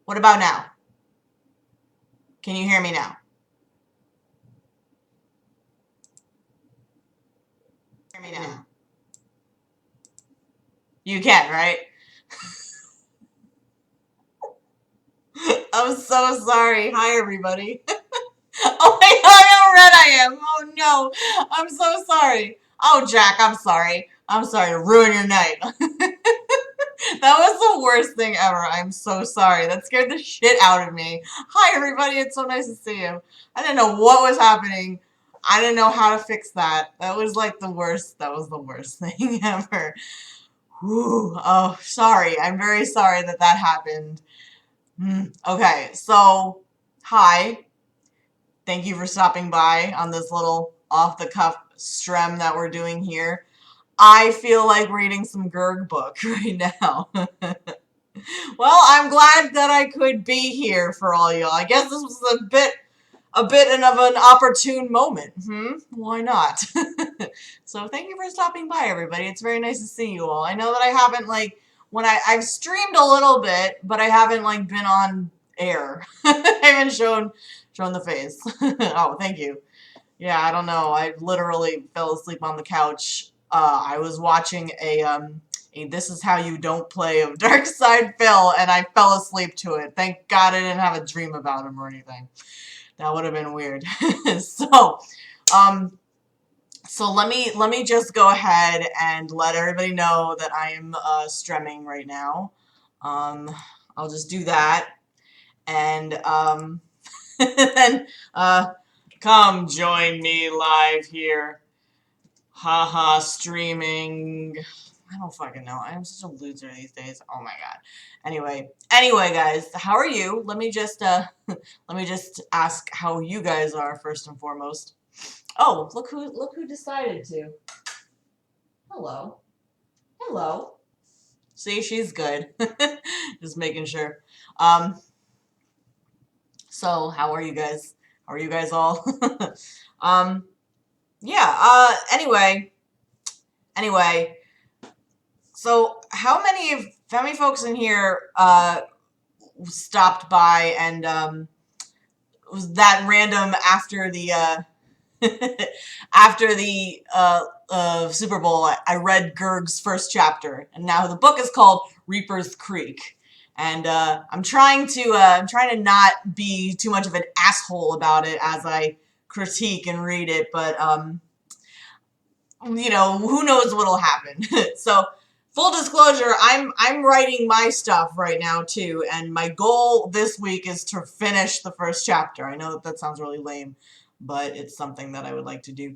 What about now? Can you hear me now? Hear me now? You can, right? I'm so sorry. Hi, everybody. Oh my god, how red I am. Oh no. I'm so sorry. Oh, Jack, I'm sorry. I'm sorry to ruin your night. That was the worst thing ever. I'm so sorry. That scared the shit out of me. Hi, everybody. It's so nice to see you. I didn't know what was happening. I didn't know how to fix that. That was like the worst. That was the worst thing ever. Whew. Oh, sorry. I'm very sorry that that happened. Okay, so, hi. Thank you for stopping by on this little off-the-cuff strem that we're doing here. I feel like reading some Gurg book right now. Well, I'm glad that I could be here for all y'all. I guess this was a bit of an opportune moment. Why not? So thank you for stopping by, everybody. It's very nice to see you all. I know that I haven't, like, I've streamed a little bit, but I haven't, like, been on air. I haven't shown the face. Oh, thank you. Yeah, I don't know. I literally fell asleep on the couch. I was watching a This Is How You Don't Play of Dark Side Phil, and I fell asleep to it. Thank God I didn't have a dream about him or anything. That would have been weird. So, so let me just go ahead and let everybody know that I am streaming right now. I'll just do that, and then come join me live here. Haha, streaming. I don't fucking know. I'm such a loser these days. Oh my god. Anyway, guys, how are you? Let me just ask how you guys are first and foremost. Oh, look who decided to. Hello. Hello. See, she's good. Just making sure. So how are you guys? How are you guys all? um, yeah, anyway, so how many folks in here stopped by and was that random after the after the Super Bowl, I read Gerg's first chapter, and now the book is called Reaper's Creek. And I'm trying to not be too much of an asshole about it as I critique and read it, but you know, who knows what'll happen. So, full disclosure, I'm writing my stuff right now too, and my goal this week is to finish the first chapter. I know that sounds really lame, but it's something that I would like to do.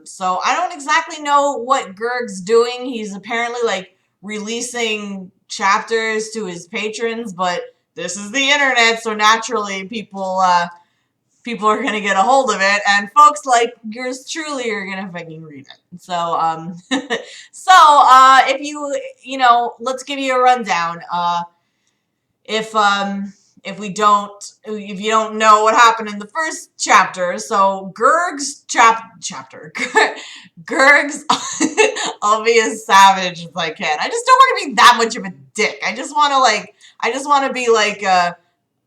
So I don't exactly know what Gerg's doing. He's apparently like releasing chapters to his patrons, but this is the internet, so naturally people are going to get a hold of it, and folks like yours truly are going to fucking read it. So, if you know, let's give you a rundown. If you don't know what happened in the first chapter, so Gerg's Gerg's, I'll be as savage as I can. I just don't want to be that much of a dick. I just want to be like,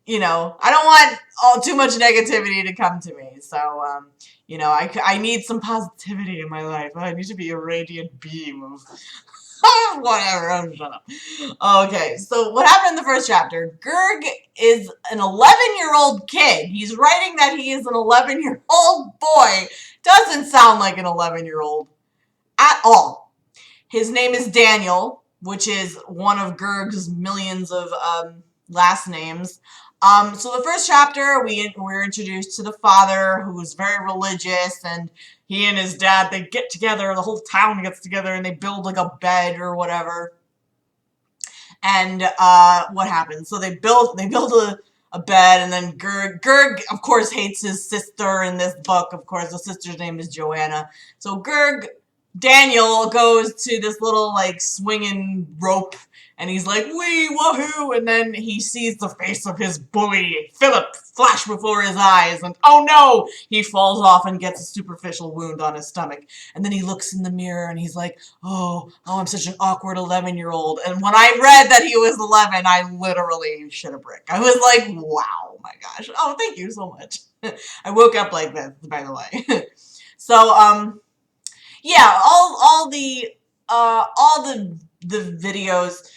you know, I don't want too much negativity to come to me. So, You know, I need some positivity in my life. I need to be a radiant beam of whatever. Oh, shut up. Okay, so what happened in the first chapter? Gurg is an 11-year-old kid. He's writing that he is an 11-year-old boy. Doesn't sound like an 11-year-old at all. His name is Daniel, which is one of Gurg's millions of last names. So the first chapter, we're introduced to the father, who's very religious, and he and his dad, they get together, the whole town gets together, and they build like a bed or whatever. And what happens? So they build a bed, and then Gurg, of course, hates his sister in this book. Of course, the sister's name is Joanna. So Daniel goes to this little like swinging rope, and he's like, wee, wahoo, and then he sees the face of his bully, Philip, flash before his eyes, and oh no, he falls off and gets a superficial wound on his stomach. And then he looks in the mirror, and he's like, oh, I'm such an awkward 11-year-old. And when I read that he was 11, I literally shit a brick. I was like, wow, my gosh. Oh, thank you so much. I woke up like this, by the way. So, yeah, all the videos,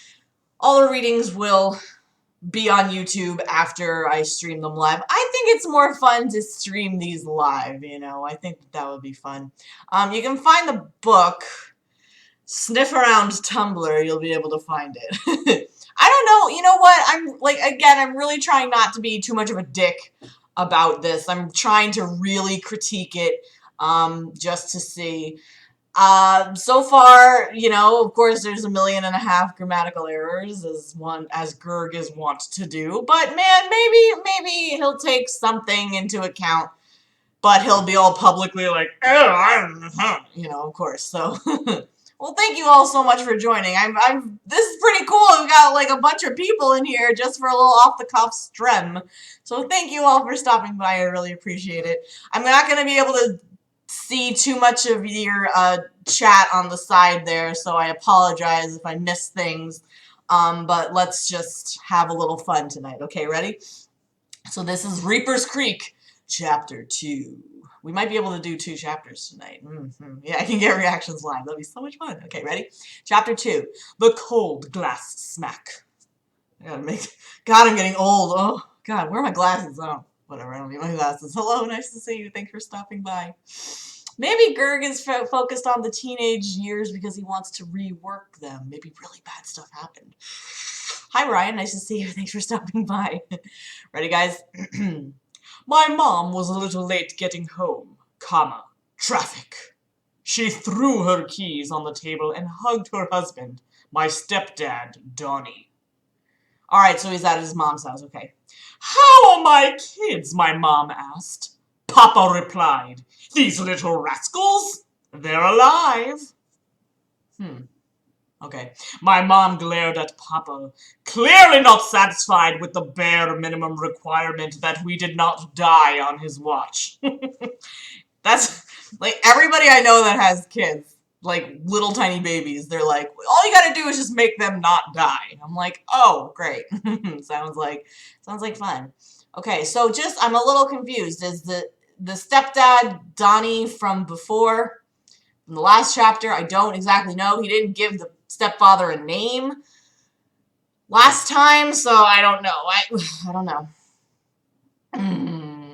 all the readings will be on YouTube after I stream them live. I think it's more fun to stream these live, you know. I think that would be fun. You can find the book, sniff around Tumblr, you'll be able to find it. I don't know, you know what, I'm really trying not to be too much of a dick about this. I'm trying to really critique it, just to see. So far, you know, of course, there's 1.5 million grammatical errors, as Gurg is wont to do. But man, maybe he'll take something into account. But he'll be all publicly like, oh, you know, of course. So, well, thank you all so much for joining. This is pretty cool. We got like a bunch of people in here just for a little off-the-cuff strem. So thank you all for stopping by. I really appreciate it. I'm not gonna be able to see too much of your chat on the side there, so I apologize if I miss things, but let's just have a little fun tonight. Okay, ready? So this is Reaper's Creek, Chapter 2. We might be able to do 2 chapters tonight. Yeah, I can get reactions live. That'll be so much fun. Okay, ready? Chapter 2, The Cold Glass Smack. God, I'm getting old. Oh, God, where are my glasses? Oh, whatever, I don't need my glasses. Hello, nice to see you. Thanks for stopping by. Maybe Gurg is focused on the teenage years because he wants to rework them. Maybe really bad stuff happened. Hi, Ryan. Nice to see you. Thanks for stopping by. Ready, guys? My mom was a little late getting home, traffic. She threw her keys on the table and hugged her husband, my stepdad, Donnie. All right, so he's at his mom's house. Okay. How are my kids? My mom asked. Papa replied, these little rascals, they're alive. Okay. My mom glared at Papa, clearly not satisfied with the bare minimum requirement that we did not die on his watch. That's, like, everybody I know that has kids, like, little tiny babies, they're like, all you gotta do is just make them not die. I'm like, oh, great. Sounds like fun. Okay, so I'm a little confused. Is the stepdad Donnie from before, in the last chapter? I don't exactly know. He didn't give the stepfather a name last time, so I don't know. I don't know.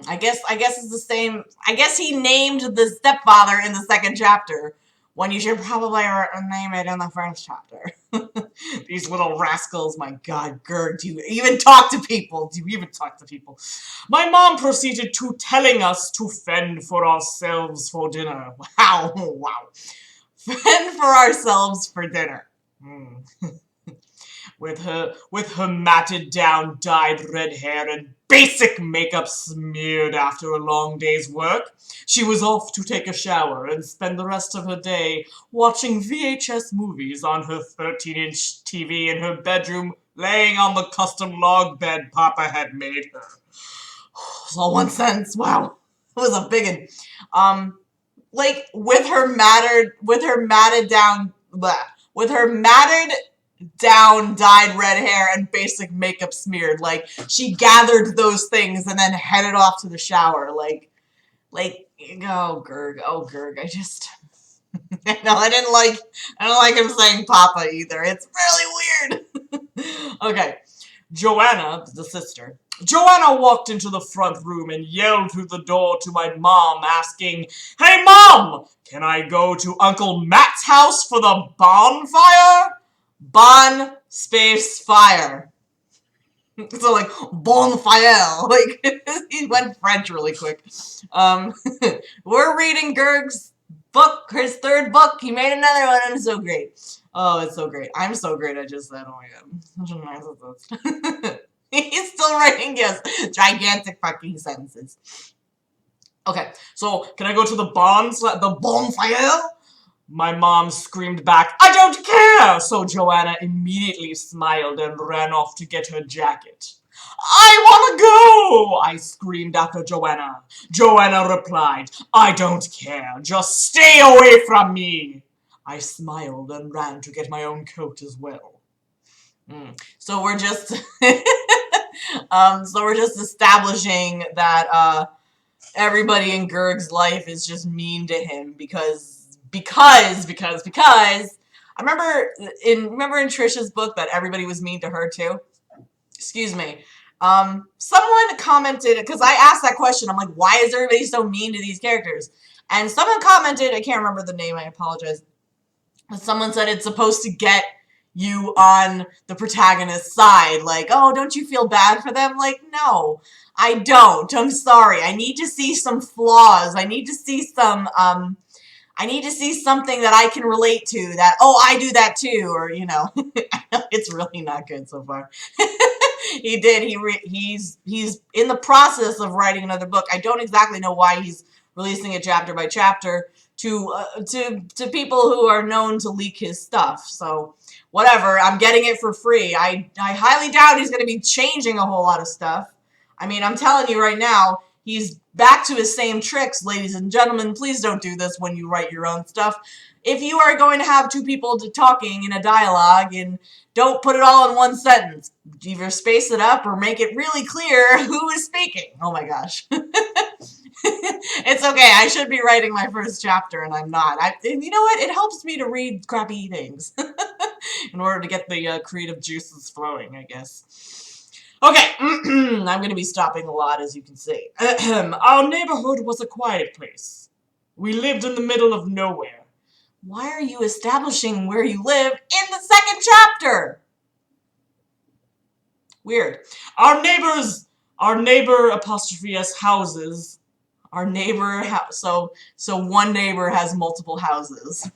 I guess it's the same. I guess he named the stepfather in the second chapter, when you should probably name it in the first chapter. These little rascals, my God, Gurg, do you even talk to people? My mom proceeded to telling us to fend for ourselves for dinner. Wow. Fend for ourselves for dinner. With her matted down, dyed red hair and basic makeup smeared after a long day's work, she was off to take a shower and spend the rest of her day watching VHS movies on her 13-inch TV in her bedroom, laying on the custom log bed Papa had made her. It's all one sentence. Wow. It was a big one. Like, with her matted down, dyed red hair and basic makeup smeared. Like, she gathered those things and then headed off to the shower. Like, Oh, Gerg. Oh, Gerg. I just... No, I don't like him saying Papa either. It's really weird. Okay. Joanna, the sister. Joanna walked into the front room and yelled through the door to my mom, asking, "Hey, Mom! Can I go to Uncle Matt's house for the bonfire?" Bon space fire. So like bonfire, like he went French really quick. We're reading Gerg's book, his third book. He made another one, and it's so great. Oh, it's so great. I'm so great. I just said, oh my god, he's still writing yes, gigantic fucking sentences. Okay, so can I go to the bonfire? My mom screamed back, "I don't care!" So Joanna immediately smiled and ran off to get her jacket. "I wanna go!" I screamed after Joanna. Joanna replied, "I don't care. Just stay away from me." I smiled and ran to get my own coat as well. So we're just establishing that everybody in Gerg's life is just mean to him because I remember in Trisha's book that everybody was mean to her too. Excuse me. Someone commented, because I asked that question, I'm like, why is everybody so mean to these characters? And someone commented, I can't remember the name, I apologize. But someone said it's supposed to get you on the protagonist's side. Like, oh, don't you feel bad for them? Like, no, I don't. I'm sorry. I need to see some flaws. I need to see something that I can relate to, that, oh, I do that too, or, you know. It's really not good so far. He's in the process of writing another book. I don't exactly know why he's releasing it chapter by chapter to people who are known to leak his stuff. So, whatever, I'm getting it for free. I highly doubt he's going to be changing a whole lot of stuff. I mean, I'm telling you right now, he's back to his same tricks, ladies and gentlemen. Please don't do this when you write your own stuff. If you are going to have two people talking in a dialogue, and don't put it all in one sentence. Either space it up or make it really clear who is speaking. Oh my gosh. It's okay. I should be writing my first chapter, and I'm not. And you know what? It helps me to read crappy things in order to get the creative juices flowing, I guess. Okay, I'm going to be stopping a lot, as you can see. Our neighborhood was a quiet place. We lived in the middle of nowhere. Why are you establishing where you live in the second chapter? Weird. Our neighbor apostrophe s houses. Our neighbor so one neighbor has multiple houses.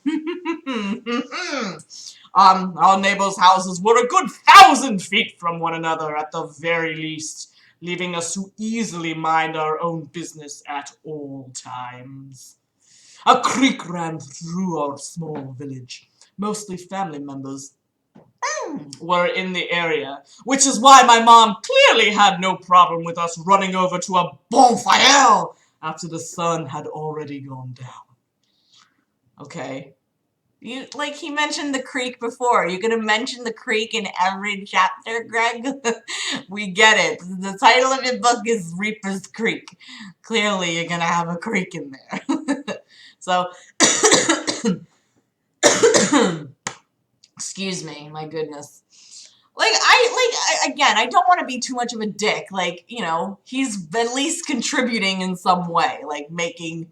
Our neighbors' houses were a good 1,000 feet from one another at the very least, leaving us to easily mind our own business at all times. A creek ran through our small village. Mostly family members were in the area, which is why my mom clearly had no problem with us running over to a bonfire after the sun had already gone down. Okay. He mentioned the creek before. Are you gonna mention the creek in every chapter, Greg? We get it. The title of your book is Reaper's Creek. Clearly, you're gonna have a creek in there. So, excuse me, my goodness. Again, I don't want to be too much of a dick. Like, you know, he's at least contributing in some way, like making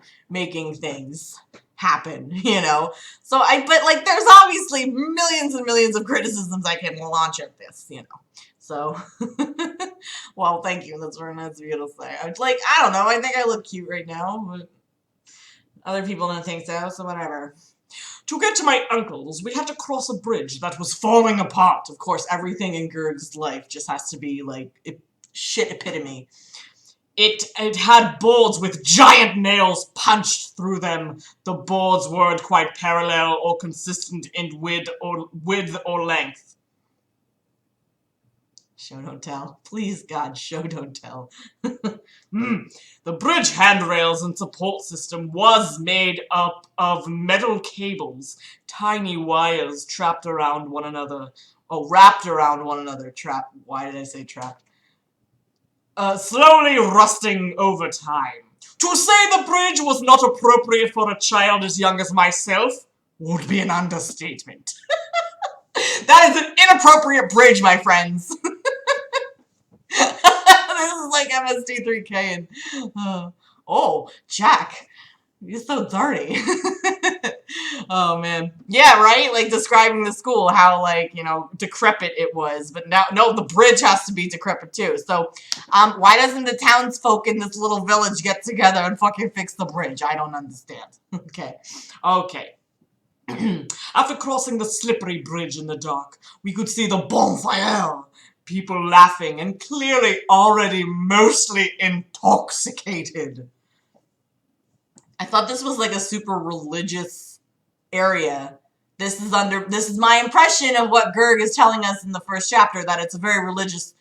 things happen, you know. So but there's obviously millions and millions of criticisms I can launch at this, you know. So, well, thank you. That's very nice of you to say. I don't know. I think I look cute right now, but other people don't think so whatever. To get to my uncle's, we had to cross a bridge that was falling apart. Of course, everything in Gerg's life just has to be, like, shit epitome. It had boards with giant nails punched through them. The boards weren't quite parallel or consistent in width or length. Show don't tell. Please, God, show don't tell. The bridge handrails and support system was made up of metal cables, tiny wires trapped around one another. Oh, wrapped around one another. Trapped. Why did I say trapped? Slowly rusting over time. To say the bridge was not appropriate for a child as young as myself would be an understatement. That is an inappropriate bridge, my friends. This is like MST3K and... oh, Jack. You're so dirty. Oh, man. Yeah, right? Like, describing the school, how, like, you know, decrepit it was. But now, no, the bridge has to be decrepit, too. So, why doesn't the townsfolk in this little village get together and fucking fix the bridge? I don't understand. Okay. Okay. After crossing the slippery bridge in the dark, we could see the bonfire. People laughing and clearly already mostly intoxicated. I thought this was like a super religious area. This is my impression of what Gerg is telling us in the first chapter, that it's a very religious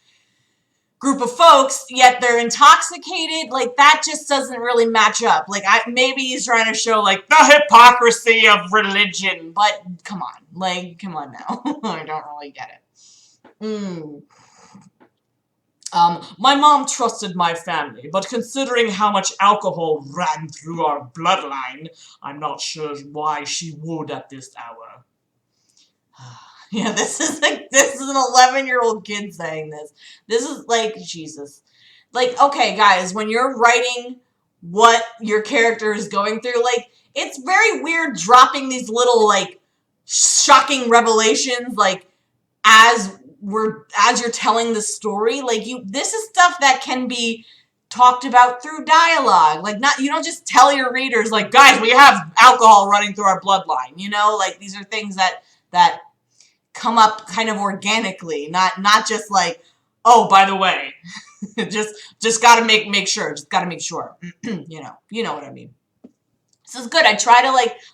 group of folks, yet they're intoxicated. Like, that just doesn't really match up. Like, maybe he's trying to show, like, the hypocrisy of religion, but come on. Like, come on now. I don't really get it. My mom trusted my family, but considering how much alcohol ran through our bloodline, I'm not sure why she would at this hour. Yeah, this is an 11-year-old kid saying this. This is like, Jesus. Like, okay, guys, when you're writing what your character is going through, like, it's very weird dropping these little, like, shocking revelations, like, as you're telling the story. Like, this is stuff that can be talked about through dialogue. Like, you don't just tell your readers, like, guys, we have alcohol running through our bloodline, you know? Like, these are things that come up kind of organically, not just like, oh, by the way, just gotta make sure, you know what I mean. This is good. I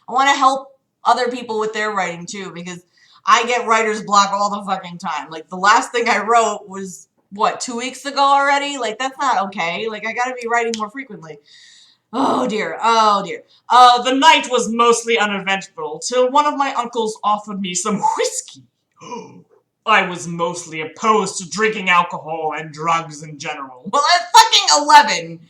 want to help other people with their writing too, because I get writer's block all the fucking time. Like, the last thing I wrote was, what, 2 weeks ago already? Like, that's not okay. Like, I gotta be writing more frequently. Oh dear, oh dear. The night was mostly uneventful, till one of my uncles offered me some whiskey. I was mostly opposed to drinking alcohol and drugs in general. Well, at fucking 11.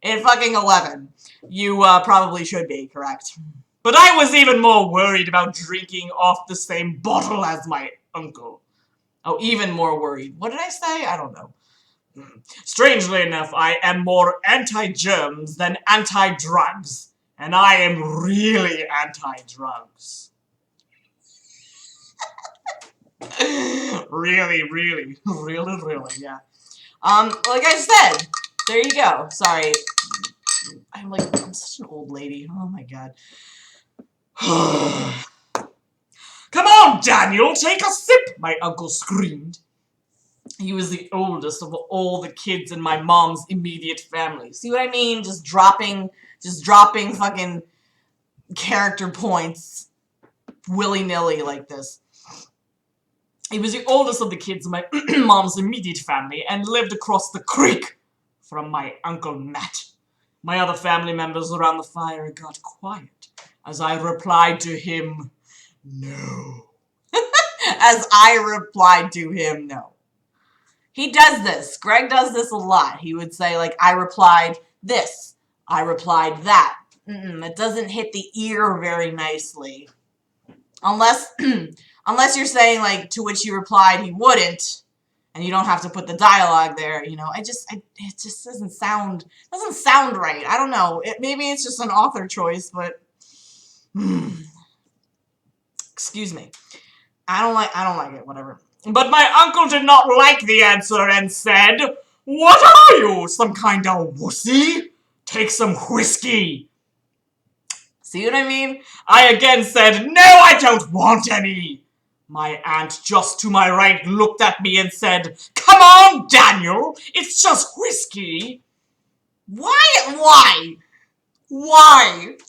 At fucking 11. You, probably should be, correct. But I was even more worried about drinking off the same bottle as my uncle. Oh, even more worried. What did I say? I don't know. Strangely enough, I am more anti-germs than anti-drugs. And I am really anti-drugs. Really, yeah. Like I said, there you go. Sorry. I'm such an old lady. Oh my god. Come on, Daniel, take a sip, my uncle screamed. He was the oldest of all the kids in my mom's immediate family. See what I mean? Just dropping fucking character points willy-nilly like this. He was the oldest of the kids in my mom's immediate family and lived across the creek from my Uncle Matt. My other family members around the fire got quiet as I replied to him, no. As I replied to him, no. He does this. Greg does this a lot. He would say, like, I replied this. I replied that. It doesn't hit the ear very nicely. Unless you're saying, like, to which you replied he wouldn't, and you don't have to put the dialogue there, you know. It just doesn't sound right. I don't know. Maybe it's just an author choice, but excuse me. I don't like it, whatever. But my uncle did not like the answer and said, what are you, some kind of wussy? Take some whiskey. See what I mean? I again said, no, I don't want any. My aunt just to my right looked at me and said, come on, Daniel, it's just whiskey. Why?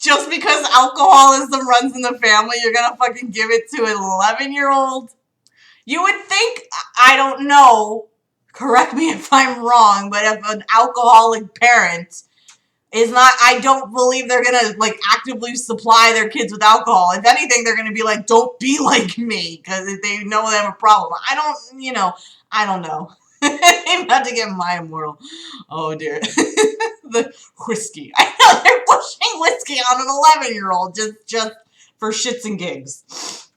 Just because alcoholism runs in the family, you're gonna fucking give it to an 11-year-old? You would think, I don't know, correct me if I'm wrong, but if an alcoholic parent is not, I don't believe they're gonna, like, actively supply their kids with alcohol. If anything, they're gonna be like, don't be like me, because they know they have a problem. I don't know. I'm about to get my immortal. Oh dear. The whiskey. I know they're pushing whiskey on an 11-year-old just for shits and gigs.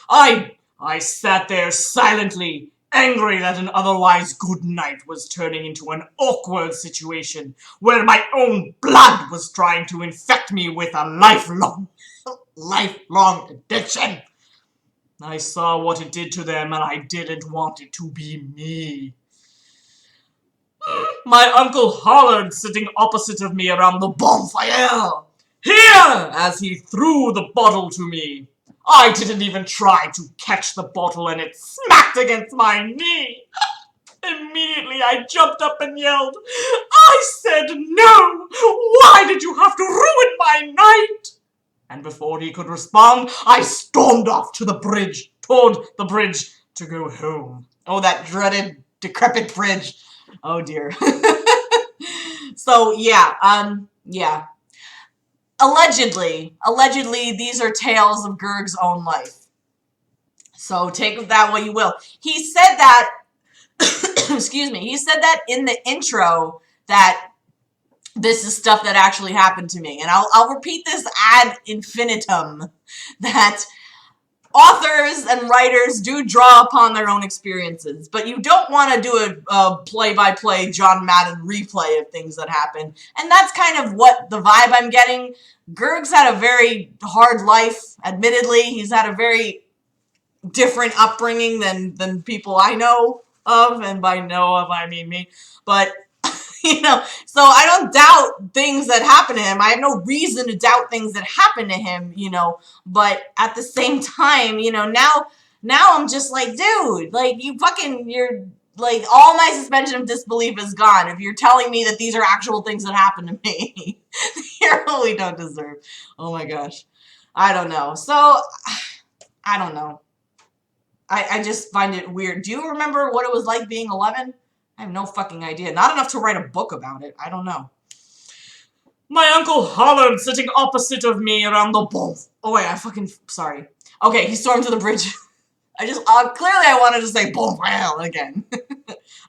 I sat there silently, angry that an otherwise good night was turning into an awkward situation where my own blood was trying to infect me with a lifelong addiction. I saw what it did to them, and I didn't want it to be me. My uncle hollered, sitting opposite of me around the bonfire. Here! As he threw the bottle to me. I didn't even try to catch the bottle, and it smacked against my knee. Immediately, I jumped up and yelled, I said no! Why did you have to ruin my night? And before he could respond, I stormed off toward the bridge, to go home. Oh, that dreaded, decrepit bridge. Oh, dear. So, yeah. Allegedly, these are tales of Gerg's own life. So take that what you will. He said that, excuse me, he said that in the intro that this is stuff that actually happened to me. And I'll repeat this ad infinitum, that authors and writers do draw upon their own experiences, but you don't want to do a play-by-play John Madden replay of things that happen. And that's kind of what the vibe I'm getting. Gerg's had a very hard life, admittedly. He's had a very different upbringing than people I know of, and by know of, I mean me. But you know, so I don't doubt things that happen to him. I have no reason to doubt things that happen to him, you know, but at the same time, you know, now I'm just like, dude, like, you're, like, all my suspension of disbelief is gone. If you're telling me that these are actual things that happen to me, you really don't deserve. Oh my gosh. I don't know. So, I don't know. I just find it weird. Do you remember what it was like being 11? I have no fucking idea. Not enough to write a book about it. I don't know. My uncle hollered, sitting opposite of me around the bowl. Oh wait, sorry. Okay, he stormed to the bridge. clearly I wanted to say boom again.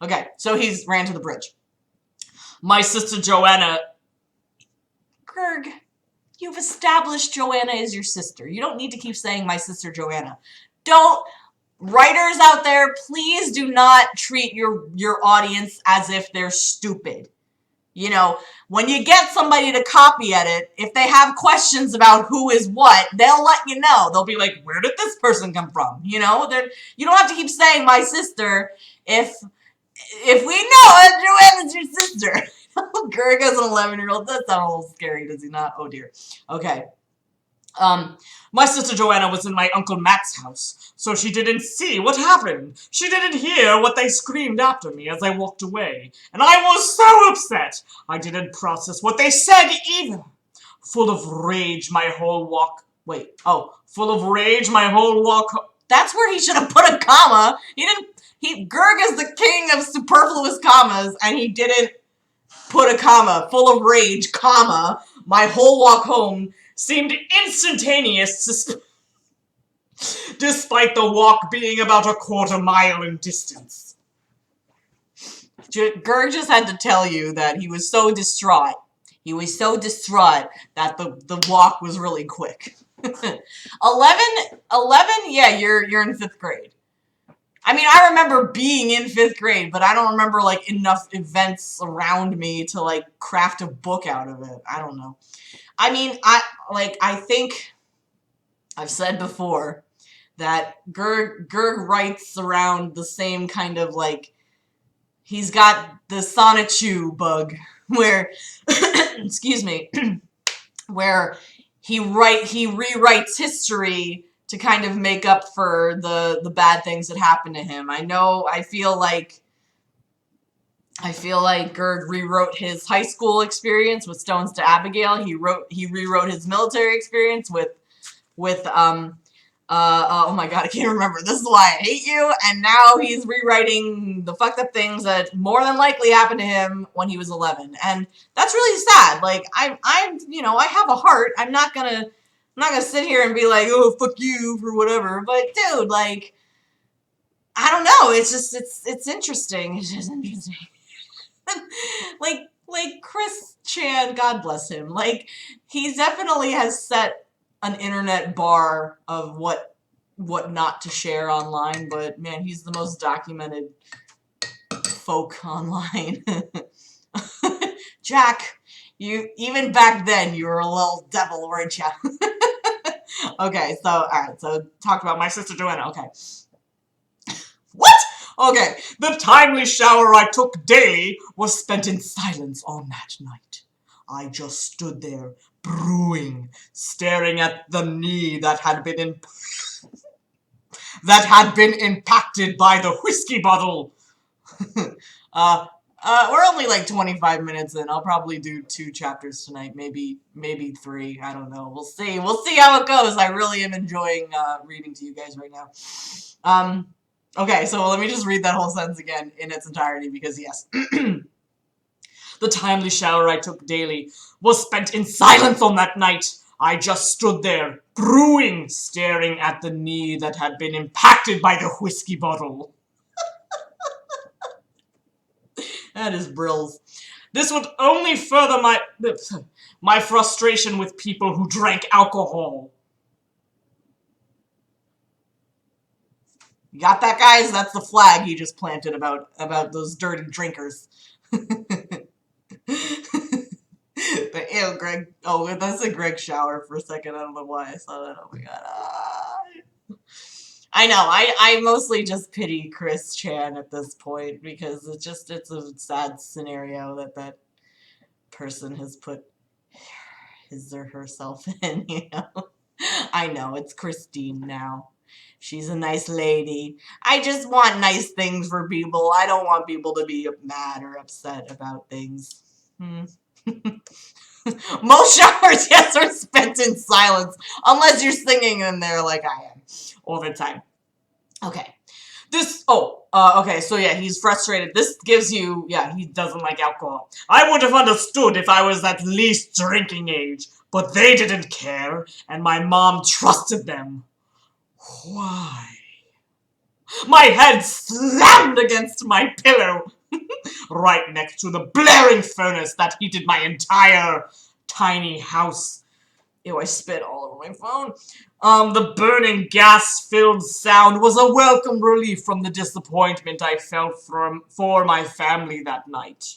Okay, so he's ran to the bridge. My sister Joanna. Gerg, you've established Joanna is your sister. You don't need to keep saying my sister Joanna. Writers out there, please do not treat your audience as if they're stupid. You know, when you get somebody to copy edit, if they have questions about who is what, they'll let you know. They'll be like, where did this person come from? You know, you don't have to keep saying my sister if we know that Joanna's your sister. Gerg is an 11-year-old. That sounds a little scary, does he not? Oh dear. Okay. My sister Joanna was in my Uncle Matt's house, so she didn't see what happened. She didn't hear what they screamed after me as I walked away, and I was so upset. I didn't process what they said either. Full of rage, my whole walk... That's where he should have put a comma. Gerg is the king of superfluous commas, and he didn't put a comma. Full of rage, comma, my whole walk home seemed instantaneous, despite the walk being about a quarter mile in distance. Gerg just had to tell you that he was so distraught. He was so distraught that the walk was really quick. 11, yeah, you're in 5th grade. I mean, I remember being in 5th grade, but I don't remember, like, enough events around me to, like, craft a book out of it. I don't know. I mean, I think I've said before that Gerg writes around the same kind of, like, he's got the Sonichu bug, where, excuse me, where he rewrites history to kind of make up for the bad things that happen to him. I feel like Gerg rewrote his high school experience with Stones to Abigail. He rewrote his military experience with oh my god, I can't remember. This is why I hate you. And now he's rewriting the fucked up things that more than likely happened to him when he was 11. And that's really sad. Like, I'm you know, I have a heart. I'm not gonna sit here and be like, oh, fuck you for whatever. But dude, like, I don't know. It's just it's interesting. It's just interesting. like Chris Chan, God bless him. Like he definitely has set an internet bar of what not to share online, but man, he's the most documented folk online. Jack, you even back then you were a little devil, weren't you? Okay, so alright, so talked about my sister Joanna. Okay. What? Okay. The timely shower I took daily was spent in silence on that night. I just stood there, brewing, staring at the knee that had been impacted by the whiskey bottle. uh, we're only like 25 minutes in. I'll probably do 2 chapters tonight, maybe 3. I don't know. We'll see. We'll see how it goes. I really am enjoying reading to you guys right now. Okay, so let me just read that whole sentence again in its entirety because yes. The timely shower I took daily was spent in silence on that night. I just stood there, brewing, staring at the knee that had been impacted by the whiskey bottle. That is brills. This would only further my frustration with people who drank alcohol. You got that, guys? That's the flag he just planted about those dirty drinkers. But ew, Greg. Oh, that's a Greg shower for a second. I don't know why I saw that. Oh my god. I know. I mostly just pity Chris Chan at this point because it's a sad scenario that person has put his or herself in, you know. I know, it's Christine now. She's a nice lady. I just want nice things for people. I don't want people to be mad or upset about things. Most showers, yes, are spent in silence. Unless you're singing in there like I am. All the time. Okay. Okay, so yeah, he's frustrated. This gives you, yeah, he doesn't like alcohol. I would have understood if I was at least drinking age, but they didn't care, and my mom trusted them. Why? My head slammed against my pillow, right next to the blaring furnace that heated my entire tiny house. Ew, I spit all over my phone. The burning gas-filled sound was a welcome relief from the disappointment I felt for my family that night.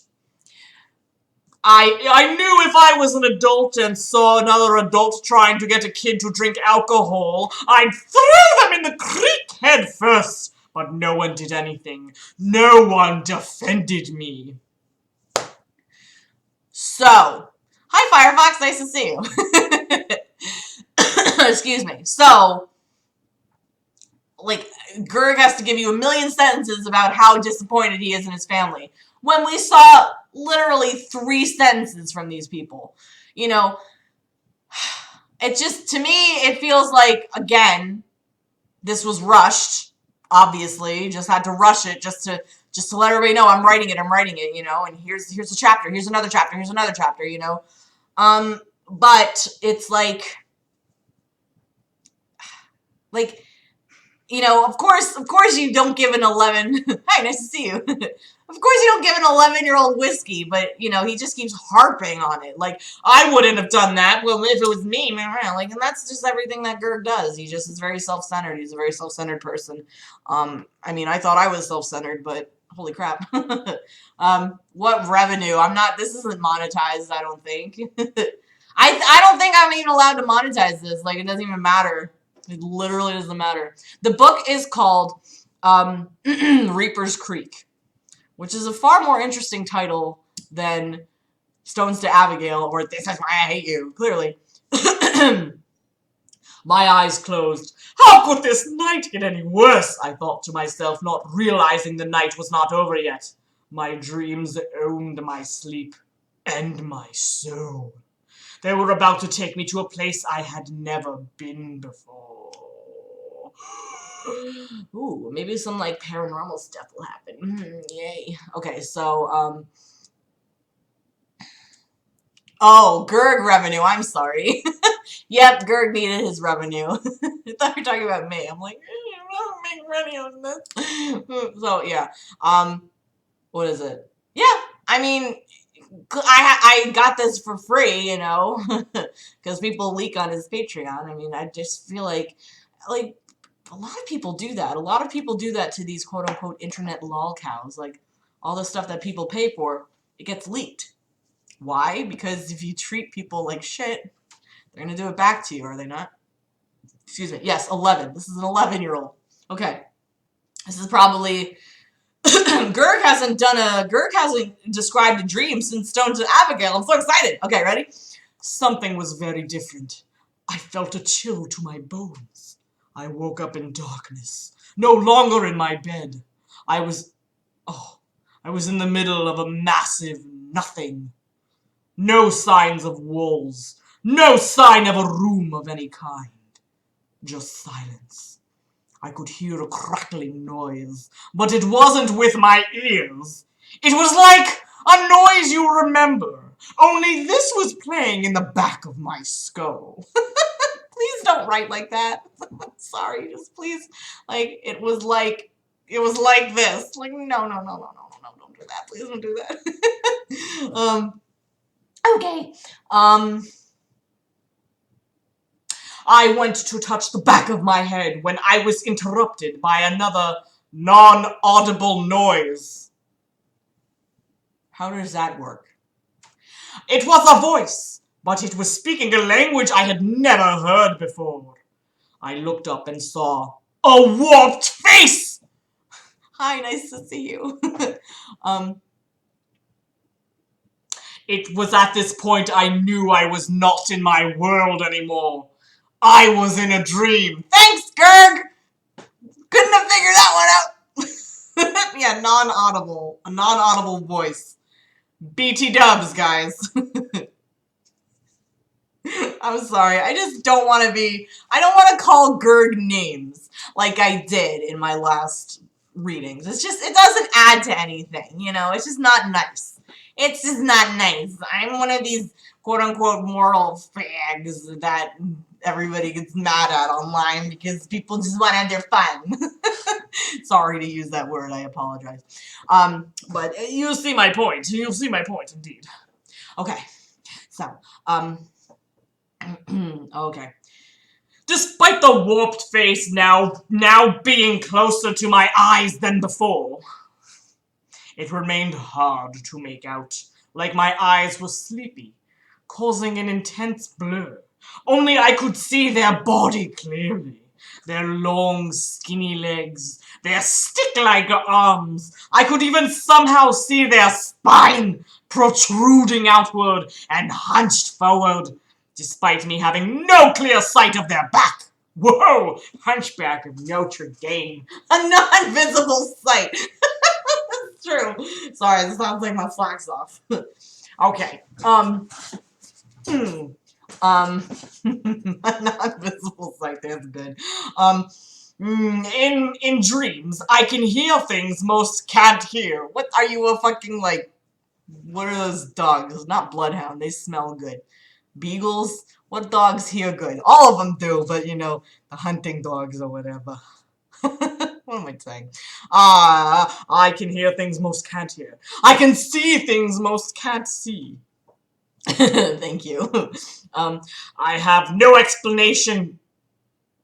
I knew if I was an adult and saw another adult trying to get a kid to drink alcohol, I'd throw them in the creek head first. But no one did anything. No one defended me. So, hi Firefox, nice to see you. Excuse me. So, like, Gerg has to give you a million sentences about how disappointed he is in his family. When we saw literally 3 sentences from these people. You know, it just, to me, it feels like, again, this was rushed, obviously. Just had to rush it just to let everybody know I'm writing it, you know, and here's a chapter, here's another chapter, you know. But it's like, you know, of course you don't give an 11, hi, nice to see you. Of course you don't give an 11-year-old whiskey, but, you know, he just keeps harping on it. Like, I wouldn't have done that. Well, if it was me, like, and that's just everything that Gerg does. He just is very self-centered. He's a very self-centered person. I mean, I thought I was self-centered, but holy crap. What revenue? this isn't monetized, I don't think. I don't think I'm even allowed to monetize this. Like, it doesn't even matter. It literally doesn't matter. The book is called Reaper's Creek, which is a far more interesting title than Stones to Abigail or This Is Why I Hate You, clearly. My eyes closed. How could this night get any worse? I thought to myself, not realizing the night was not over yet. My dreams owned my sleep and my soul. They were about to take me to a place I had never been before. Ooh, maybe some, like, paranormal stuff will happen. Yay. Okay, so, oh, Gerg revenue, I'm sorry. Yep, Gerg needed his revenue. I thought you were talking about me. I'm like, it doesn't make ready on this. So yeah, what is it? Yeah, I mean, I got this for free, you know, because people leak on his Patreon. I mean, I just feel like a lot of people do that. A lot of people do that to these quote unquote internet lol cows. Like all the stuff that people pay for, it gets leaked. Why? Because if you treat people like shit, they're gonna do it back to you, are they not? Excuse me. Yes, 11. This is an 11-year-old. Okay. This is probably Gurg hasn't described a dream since Stone to Abigail. I'm so excited. Okay, ready? Something was very different. I felt a chill to my bones. I woke up in darkness, no longer in my bed. I was in the middle of a massive nothing. No signs of walls, no sign of a room of any kind. Just silence. I could hear a crackling noise, but it wasn't with my ears. It was like a noise you remember, only this was playing in the back of my skull. Please don't write like that. Sorry, just please. Like, it was like this. Like, no, don't do that. Please don't do that. Okay. I went to touch the back of my head when I was interrupted by another non-audible noise. How does that work? It was a voice, but it was speaking a language I had never heard before. I looked up and saw a warped face! Hi, nice to see you. It was at this point I knew I was not in my world anymore. I was in a dream. Thanks, Gurg! Couldn't have figured that one out. Yeah, non-audible. A non-audible voice. BT dubs, guys. I'm sorry. I just don't want to call Gurg names like I did in my last readings. It doesn't add to anything, you know? It's just not nice. It's just not nice. I'm one of these quote-unquote moral fags that everybody gets mad at online because people just want to have their fun. Sorry to use that word. I apologize. But you'll see my point. You'll see my point, indeed. Okay. So, okay. Despite the warped face now being closer to my eyes than before, it remained hard to make out, like my eyes were sleepy, causing an intense blur. Only I could see their body clearly. Their long, skinny legs, their stick-like arms. I could even somehow see their spine protruding outward and hunched forward, despite me having no clear sight of their back. Whoa! Hunchback of Notre Dame. A non-visible sight. That's true. Sorry, this sounds like my slacks off. Okay. A non-visible sight, that's good. In dreams, I can hear things most can't hear. What are you, a fucking, like, what are those dogs? Not bloodhound, they smell good. Beagles? What dogs hear good? All of them do, but you know, the hunting dogs or whatever. What am I saying? I can hear things most can't hear. I can see things most can't see. Thank you. I have no explanation.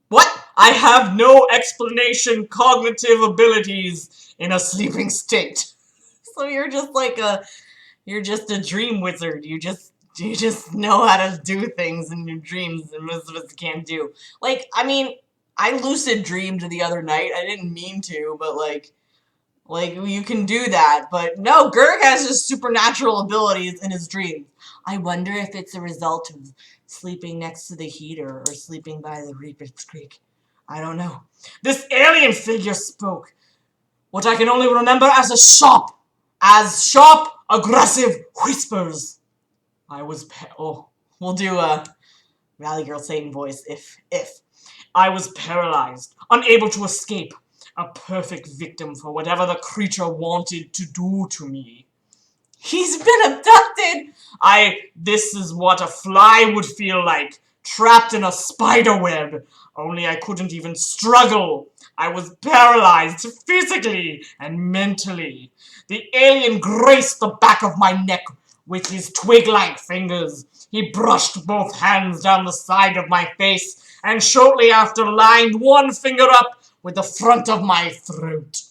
What? I have no explanation cognitive abilities in a sleeping state. So you're just like you're just a dream wizard. You just know how to do things in your dreams that most of us can't do. Like, I mean, I lucid dreamed the other night. I didn't mean to, but like you can do that. But no, Gurg has his supernatural abilities in his dreams. I wonder if it's a result of sleeping next to the heater or sleeping by the Reaper's Creek. I don't know. This alien figure spoke what I can only remember as sharp, aggressive whispers. I was we'll do a Valley Girl Satan voice if. I was paralyzed, unable to escape, a perfect victim for whatever the creature wanted to do to me. He's been abducted! This is what a fly would feel like, trapped in a spider web. Only I couldn't even struggle. I was paralyzed physically and mentally. The alien graced the back of my neck with his twig-like fingers. He brushed both hands down the side of my face and shortly after lined one finger up with the front of my throat.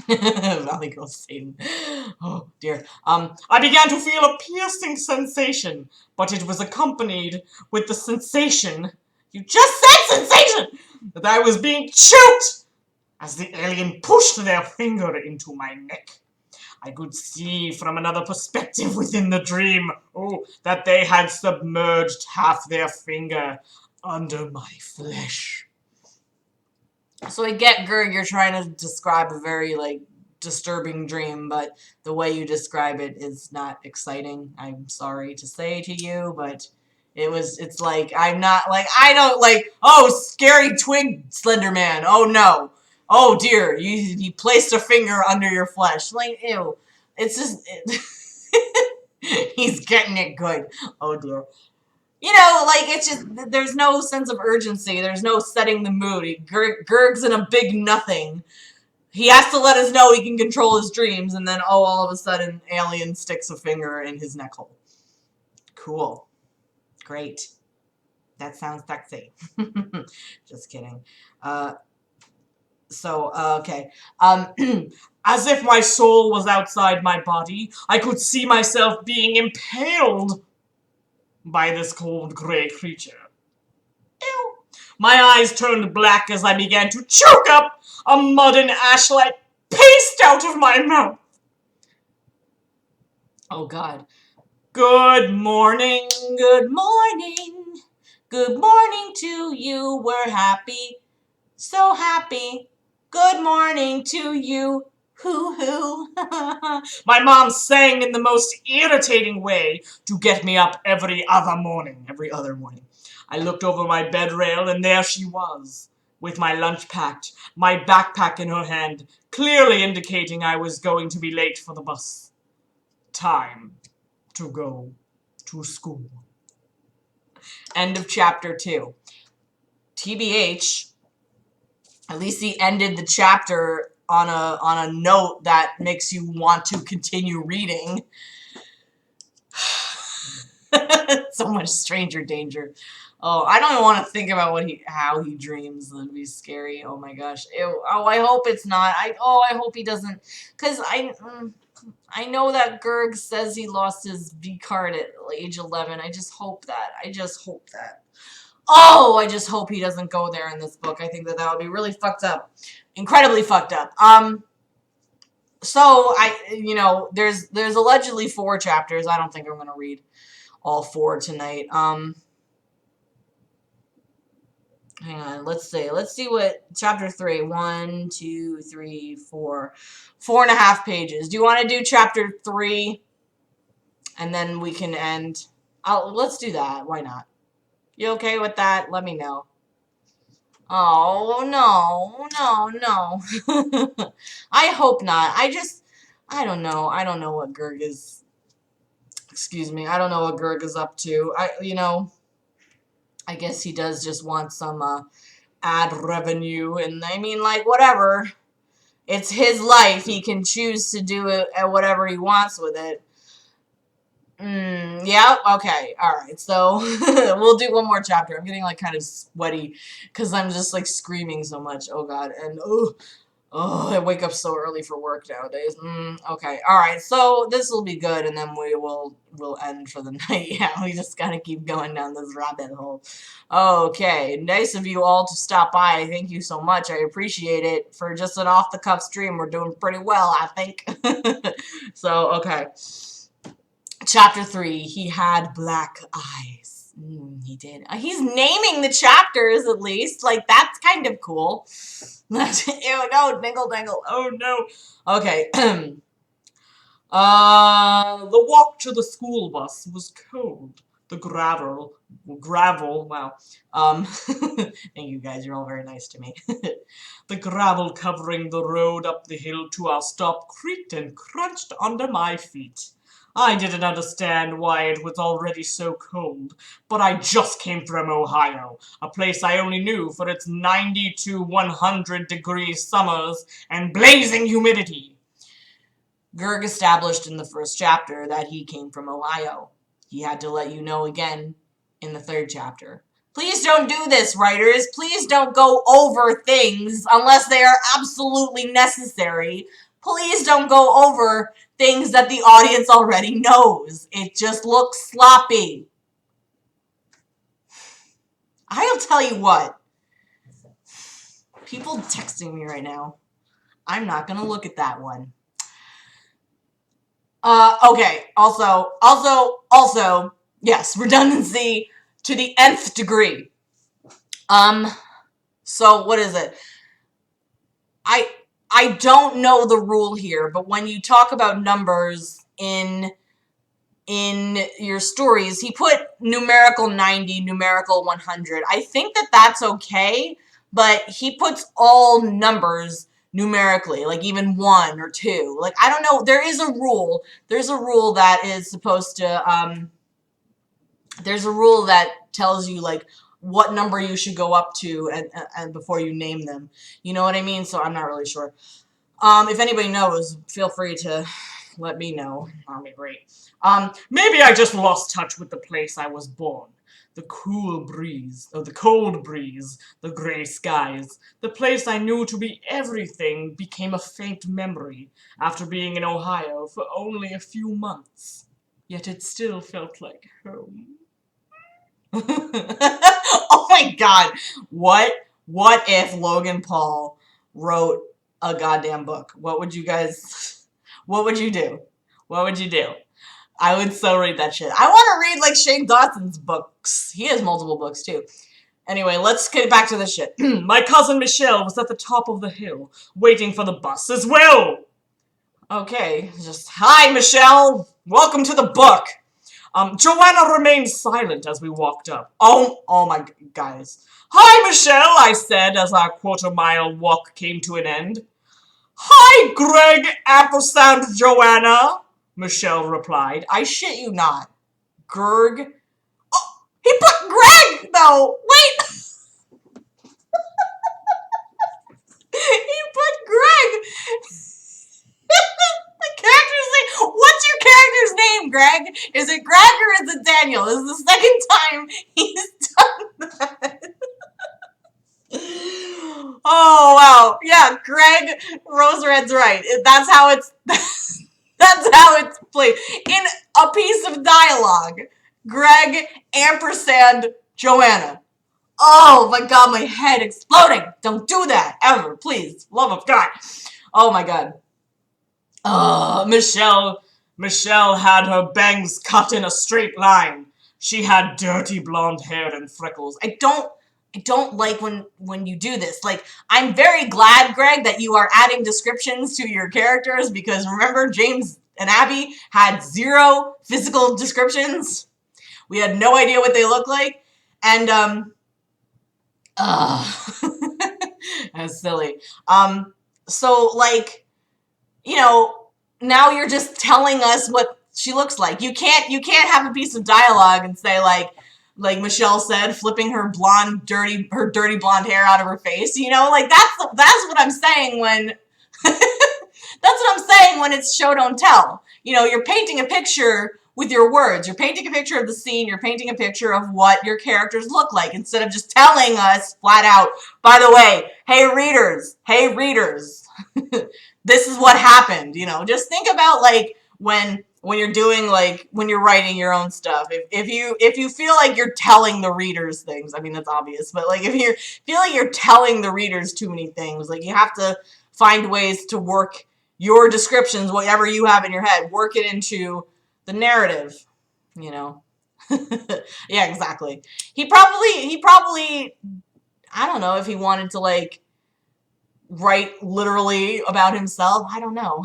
Valley Girl Satan. Oh dear. I began to feel a piercing sensation, but it was accompanied with the sensation. You just said sensation! That I was being choked as the alien pushed their finger into my neck. I could see from another perspective within the dream, that they had submerged half their finger under my flesh. So I get, Gerg, you're trying to describe a very, like, disturbing dream, but the way you describe it is not exciting. I'm sorry to say to you, but it's like, I'm not, like, I don't, like, oh, scary twig Slender Man, oh no. Oh dear, he placed a finger under your flesh. Like, ew. It's just, he's getting it good. Oh dear. You know, like, it's just, there's no sense of urgency. There's no setting the mood. Gerg's in a big nothing. He has to let us know he can control his dreams, and then, oh, all of a sudden, alien sticks a finger in his neck hole. Cool. Great. That sounds sexy. Just kidding. Okay. As if my soul was outside my body, I could see myself being impaled by this cold gray creature. Ew. My eyes turned black as I began to choke up a mud and ash-like paste out of my mouth. Oh, God. Good morning. Good morning. Good morning to you. We're happy. So happy. Good morning to you. Hoo-hoo. My mom sang in the most irritating way to get me up every other morning. I looked over my bed rail, and there she was, with my lunch packed, my backpack in her hand, clearly indicating I was going to be late for the bus. Time to go to school. End of chapter 2. TBH, at least he ended the chapter on a note that makes you want to continue reading. So much stranger danger. Oh, I don't even want to think about how he dreams. That'd be scary. Oh my gosh. Ew. Oh, I hope it's not. I hope he doesn't. Because I know that Gerg says he lost his V card at age 11. I just hope that. Oh, I just hope he doesn't go there in this book. I think that would be really fucked up. Incredibly fucked up. So there's allegedly 4 chapters. I don't think I'm going to read all 4 tonight. Hang on, let's see what chapter 3, 1, 2, 3, 4, 4.5 pages. Do you want to do chapter 3? And then we can end. Let's do that. Why not? You okay with that? Let me know. Oh, no. I hope not. I don't know. I don't know what Gerg is. Excuse me. I don't know what Gerg is up to. I guess he does just want some ad revenue, and I mean, like, whatever. It's his life. He can choose to do it at whatever he wants with it. Yeah, okay, alright, so we'll do one more chapter. I'm getting, like, kind of sweaty because I'm just, like, screaming so much. Oh, God, and, I wake up so early for work nowadays. Okay, alright, so this will be good, and then we'll end for the night. Yeah, we just gotta keep going down this rabbit hole. Okay, nice of you all to stop by. Thank you so much. I appreciate it. For just an off-the-cuff stream, we're doing pretty well, I think. So, okay. Chapter 3, he had black eyes. He did. He's naming the chapters, at least. Like, that's kind of cool. Ew, no, dingle dangle. Oh, no. Okay. The walk to the school bus was cold. The gravel, wow. Thank you guys, you're all very nice to me. The gravel covering the road up the hill to our stop creaked and crunched under my feet. I didn't understand why it was already so cold, but I just came from Ohio, a place I only knew for its 90 to 100-degree summers and blazing humidity. Gerg established in the first chapter that he came from Ohio. He had to let you know again in the third chapter. Please don't do this, writers. Please don't go over things unless they are absolutely necessary. Please don't go over things that the audience already knows. It just looks sloppy. I'll tell you what. People texting me right now. I'm not going to look at that one. Okay. Also, yes, redundancy to the nth degree. So what is it? I don't know the rule here, but when you talk about numbers in your stories, he put numerical 90, numerical 100. I think that that's okay, but he puts all numbers numerically, like even 1 or 2. Like, I don't know, there is a rule. There's a rule that is supposed to, there's a rule that tells you, like, what number you should go up to and before you name them. You know what I mean? So I'm not really sure. If anybody knows, feel free to let me know. That'll be great. Maybe I just lost touch with the place I was born. The cool breeze, or the cold breeze, the gray skies. The place I knew to be everything became a faint memory after being in Ohio for only a few months. Yet it still felt like home. Oh my god. What if Logan Paul wrote a goddamn book? What would you do? What would you do? I would so read that shit. I want to read like Shane Dawson's books. He has multiple books too. Anyway, let's get back to this shit. My cousin Michelle was at the top of the hill, waiting for the bus as well. Okay, just hi Michelle. Welcome to the book. Joanna remained silent as we walked up. Oh my guys. Hi, Michelle, I said as our quarter-mile walk came to an end. Hi, Greg, ampersand Joanna, Michelle replied. I shit you not. Gerg. Oh, he put Greg though. Wait. He put Greg. The character's name. What's your character's name, Greg? Is it Greg or is it Daniel? This is the second time he's done that. Oh wow. Yeah, Greg Rosered's right. That's how it's that's how it's played. In a piece of dialogue. Greg ampersand Joanna. Oh my god, my head exploding. Don't do that ever, please. Love of God. Oh my god. Michelle had her bangs cut in a straight line. She had dirty blonde hair and freckles. I don't like when you do this. Like, I'm very glad, Greg, that you are adding descriptions to your characters because remember, James and Abby had 0 physical descriptions. We had no idea what they looked like. And, that's silly. So, like, you know, now you're just telling us what she looks like. You can't have a piece of dialogue and say, like Michelle said, flipping her dirty blonde hair out of her face. You know, like that's what I'm saying when that's what I'm saying when it's show don't tell. You know, you're painting a picture with your words. You're painting a picture of the scene. You're painting a picture of what your characters look like instead of just telling us flat out, by the way, hey readers, this is what happened. You know, just think about like when you're doing like when you're writing your own stuff. If you feel like you're telling the readers things, I mean that's obvious, but like if you feel like you're telling the readers too many things, like you have to find ways to work your descriptions, whatever you have in your head, work it into the narrative, you know. Yeah, exactly. He probably I don't know if he wanted to like write literally about himself. I don't know.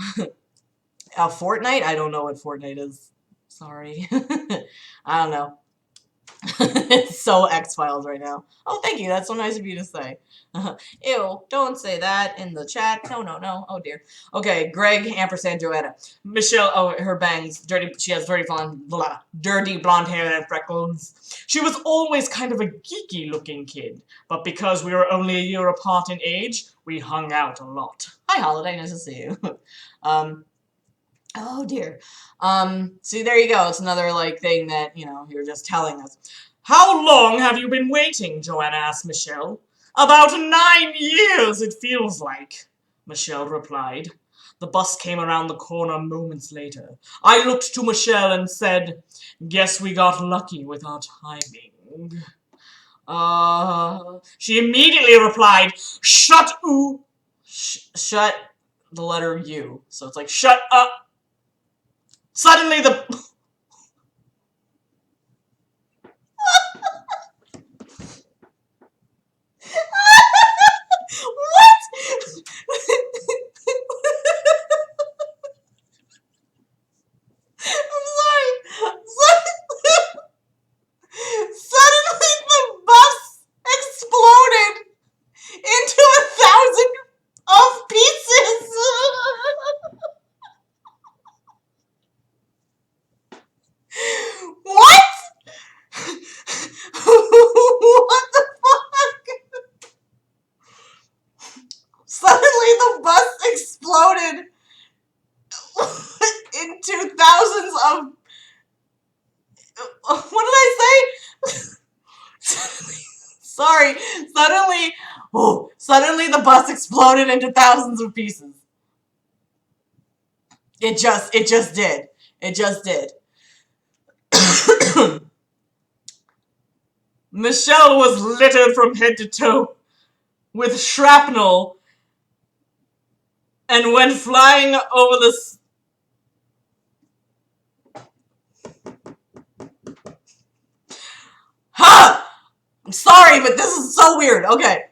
A Fortnite? I don't know what Fortnite is. Sorry. I don't know. It's so X-Files right now. Oh, thank you. That's so nice of you to say. Ew, don't say that in the chat. No, no, no. Oh, dear. Okay, Greg, ampersand, Joanna. Michelle, oh, her bangs. Dirty, she has dirty blonde hair and freckles. She was always kind of a geeky-looking kid, but because we were only a year apart in age, we hung out a lot. Hi, Holiday. Nice to see you. Oh dear. See, there you go. It's another, like, thing that, you know, you're just telling us. How long have you been waiting? Joanna asked Michelle. About 9 years, it feels like, Michelle replied. The bus came around the corner moments later. I looked to Michelle and said, guess we got lucky with our timing. She immediately replied, shut shut the letter U. So it's like, shut up. Suddenly the... What? I'm sorry. Suddenly the bus exploded into 1,000 of pieces. What? What the fuck? Suddenly the bus exploded into thousands of... What did I say? Sorry. Suddenly the bus exploded into thousands of pieces. It just did. It just did. Michelle was littered from head to toe with shrapnel and went flying over the... Ha! I'm sorry, but this is so weird. Okay.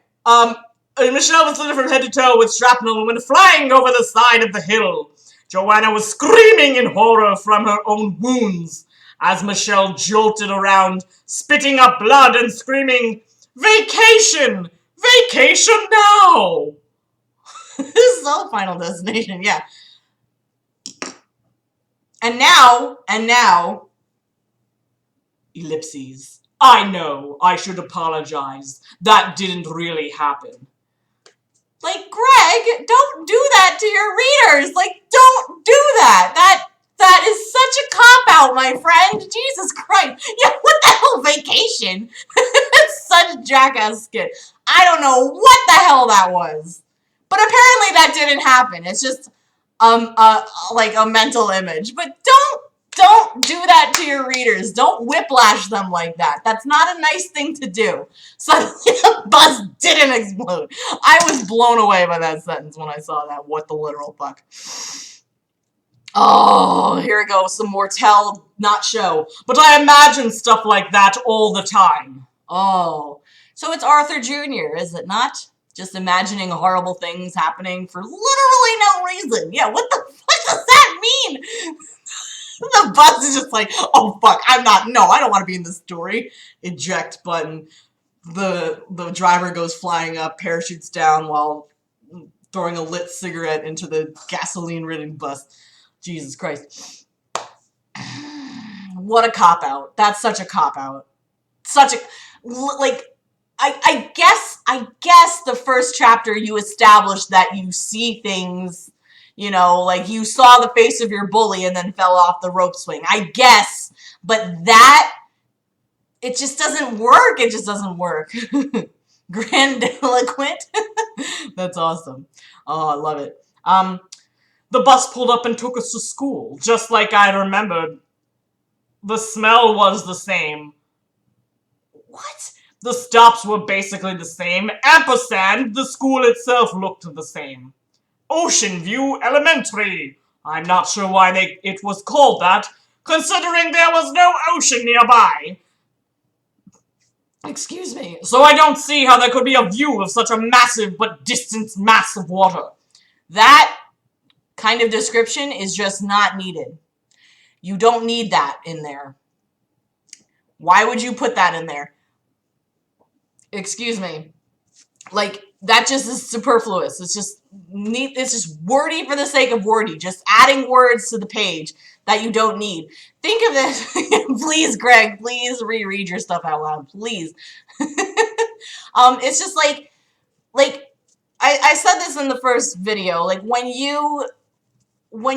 Michelle was littered from head to toe with shrapnel and went flying over the side of the hill. Joanna was screaming in horror from her own wounds as Michelle jolted around, spitting up blood and screaming, vacation! Vacation now! This is so Final Destination, yeah. And now, ellipses. I know, I should apologize. That didn't really happen. Like, Greg, don't do that to your readers. Like, don't do that. That is such a cop-out, my friend. Jesus Christ. Yeah, what the hell, vacation? It's such a jackass skit. I don't know what the hell that was. But apparently that didn't happen. It's just, like a mental image. But don't do that to your readers. Don't whiplash them like that. That's not a nice thing to do. Suddenly the bus didn't explode. I was blown away by that sentence when I saw that. What the literal fuck. Oh, here we go. Some more tell, not show. But I imagine stuff like that all the time. Oh. So it's Arthur Jr., is it not? Just imagining horrible things happening for literally no reason. Yeah, what the fuck does that mean? The bus is just like, oh fuck, I don't want to be in this story. Eject button. The driver goes flying up, parachutes down while throwing a lit cigarette into the gasoline-ridden bus. Jesus Christ. What a cop-out. That's such a cop-out. Such a... Like, I guess the first chapter you established that you see things... You know, like you saw the face of your bully and then fell off the rope swing. I guess. But that, it just doesn't work. It just doesn't work. Grandiloquent. That's awesome. Oh, I love it. The bus pulled up and took us to school, just like I remembered. The smell was the same. What? The stops were basically the same. Ampersand, the school itself looked the same. Ocean View Elementary. I'm not sure why it was called that, considering there was no ocean nearby. Excuse me. So I don't see how there could be a view of such a massive but distant mass of water. That kind of description is just not needed. You don't need that in there. Why would you put that in there? Excuse me. Like, that just is superfluous. It's just neat. It's just wordy for the sake of wordy. Just adding words to the page that you don't need. Think of this. Please, Greg, please reread your stuff out loud. Please. It's just like I said this in the first video. Like, when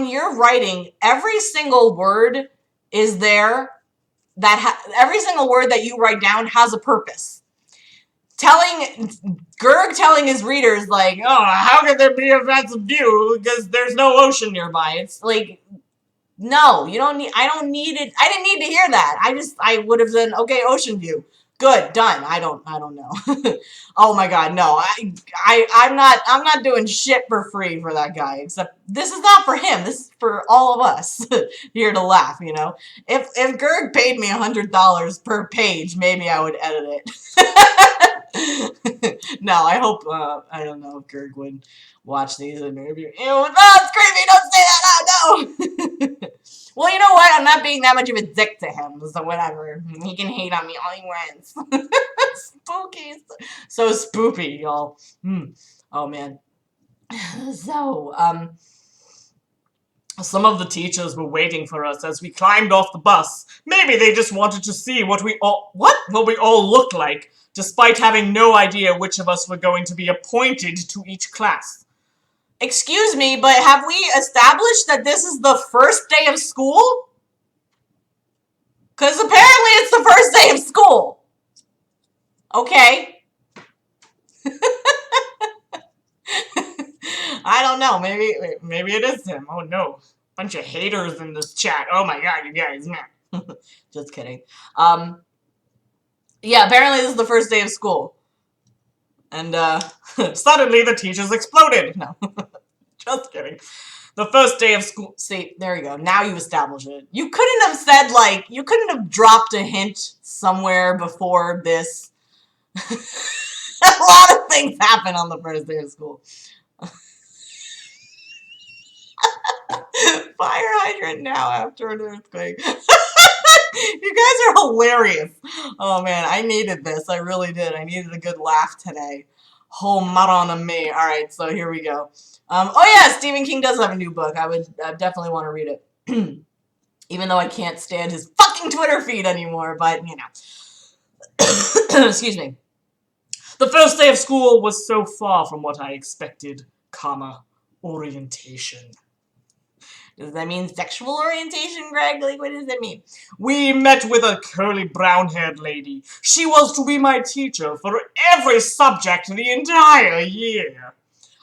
you're writing, every single word is there. Every single word that you write down has a purpose. Gerg telling his readers, like, oh, how could there be a offensive view because there's no ocean nearby? It's like, no, you don't need, I don't need it. I didn't need to hear that. I would have done, okay, ocean view. Good, done. I don't know. Oh my God, no. I'm not doing shit for free for that guy, except this is not for him. This is for all of us here to laugh, you know? If Gerg paid me $100 per page, maybe I would edit it. No, I hope, I don't know if Gerg would watch these and maybe, ew, no, it's creepy, don't say that, oh no! Well, you know what, I'm not being that much of a dick to him, so whatever, he can hate on me all he wants. Spooky, so spoopy, y'all. Oh man. So, some of the teachers were waiting for us as we climbed off the bus. Maybe they just wanted to see what we all looked like, despite having no idea which of us were going to be appointed to each class. excuse me, but have we established that this is the first day of school? Because apparently it's the first day of school. Okay. I don't know. Maybe it is him. Oh no. Bunch of haters in this chat. Oh my God, you guys, man. Just kidding. Yeah, apparently this is the first day of school. And, suddenly the teachers exploded. No. Just kidding. The first day of school. See, there you go. Now you establish it. You couldn't have said, like, you couldn't have dropped a hint somewhere before this. A lot of things happen on the first day of school. Fire hydrant now after an earthquake. You guys are hilarious. Oh man, I needed this. I really did. I needed a good laugh today. Oh, marana me. All right, so here we go. Oh yeah, Stephen King does have a new book. I definitely want to read it. Even though I can't stand his fucking Twitter feed anymore, but you know. Excuse me. The first day of school was so far from what I expected, orientation. Does that mean sexual orientation, Greg? Like, what does that mean? We met with a curly brown-haired lady. She was to be my teacher for every subject the entire year.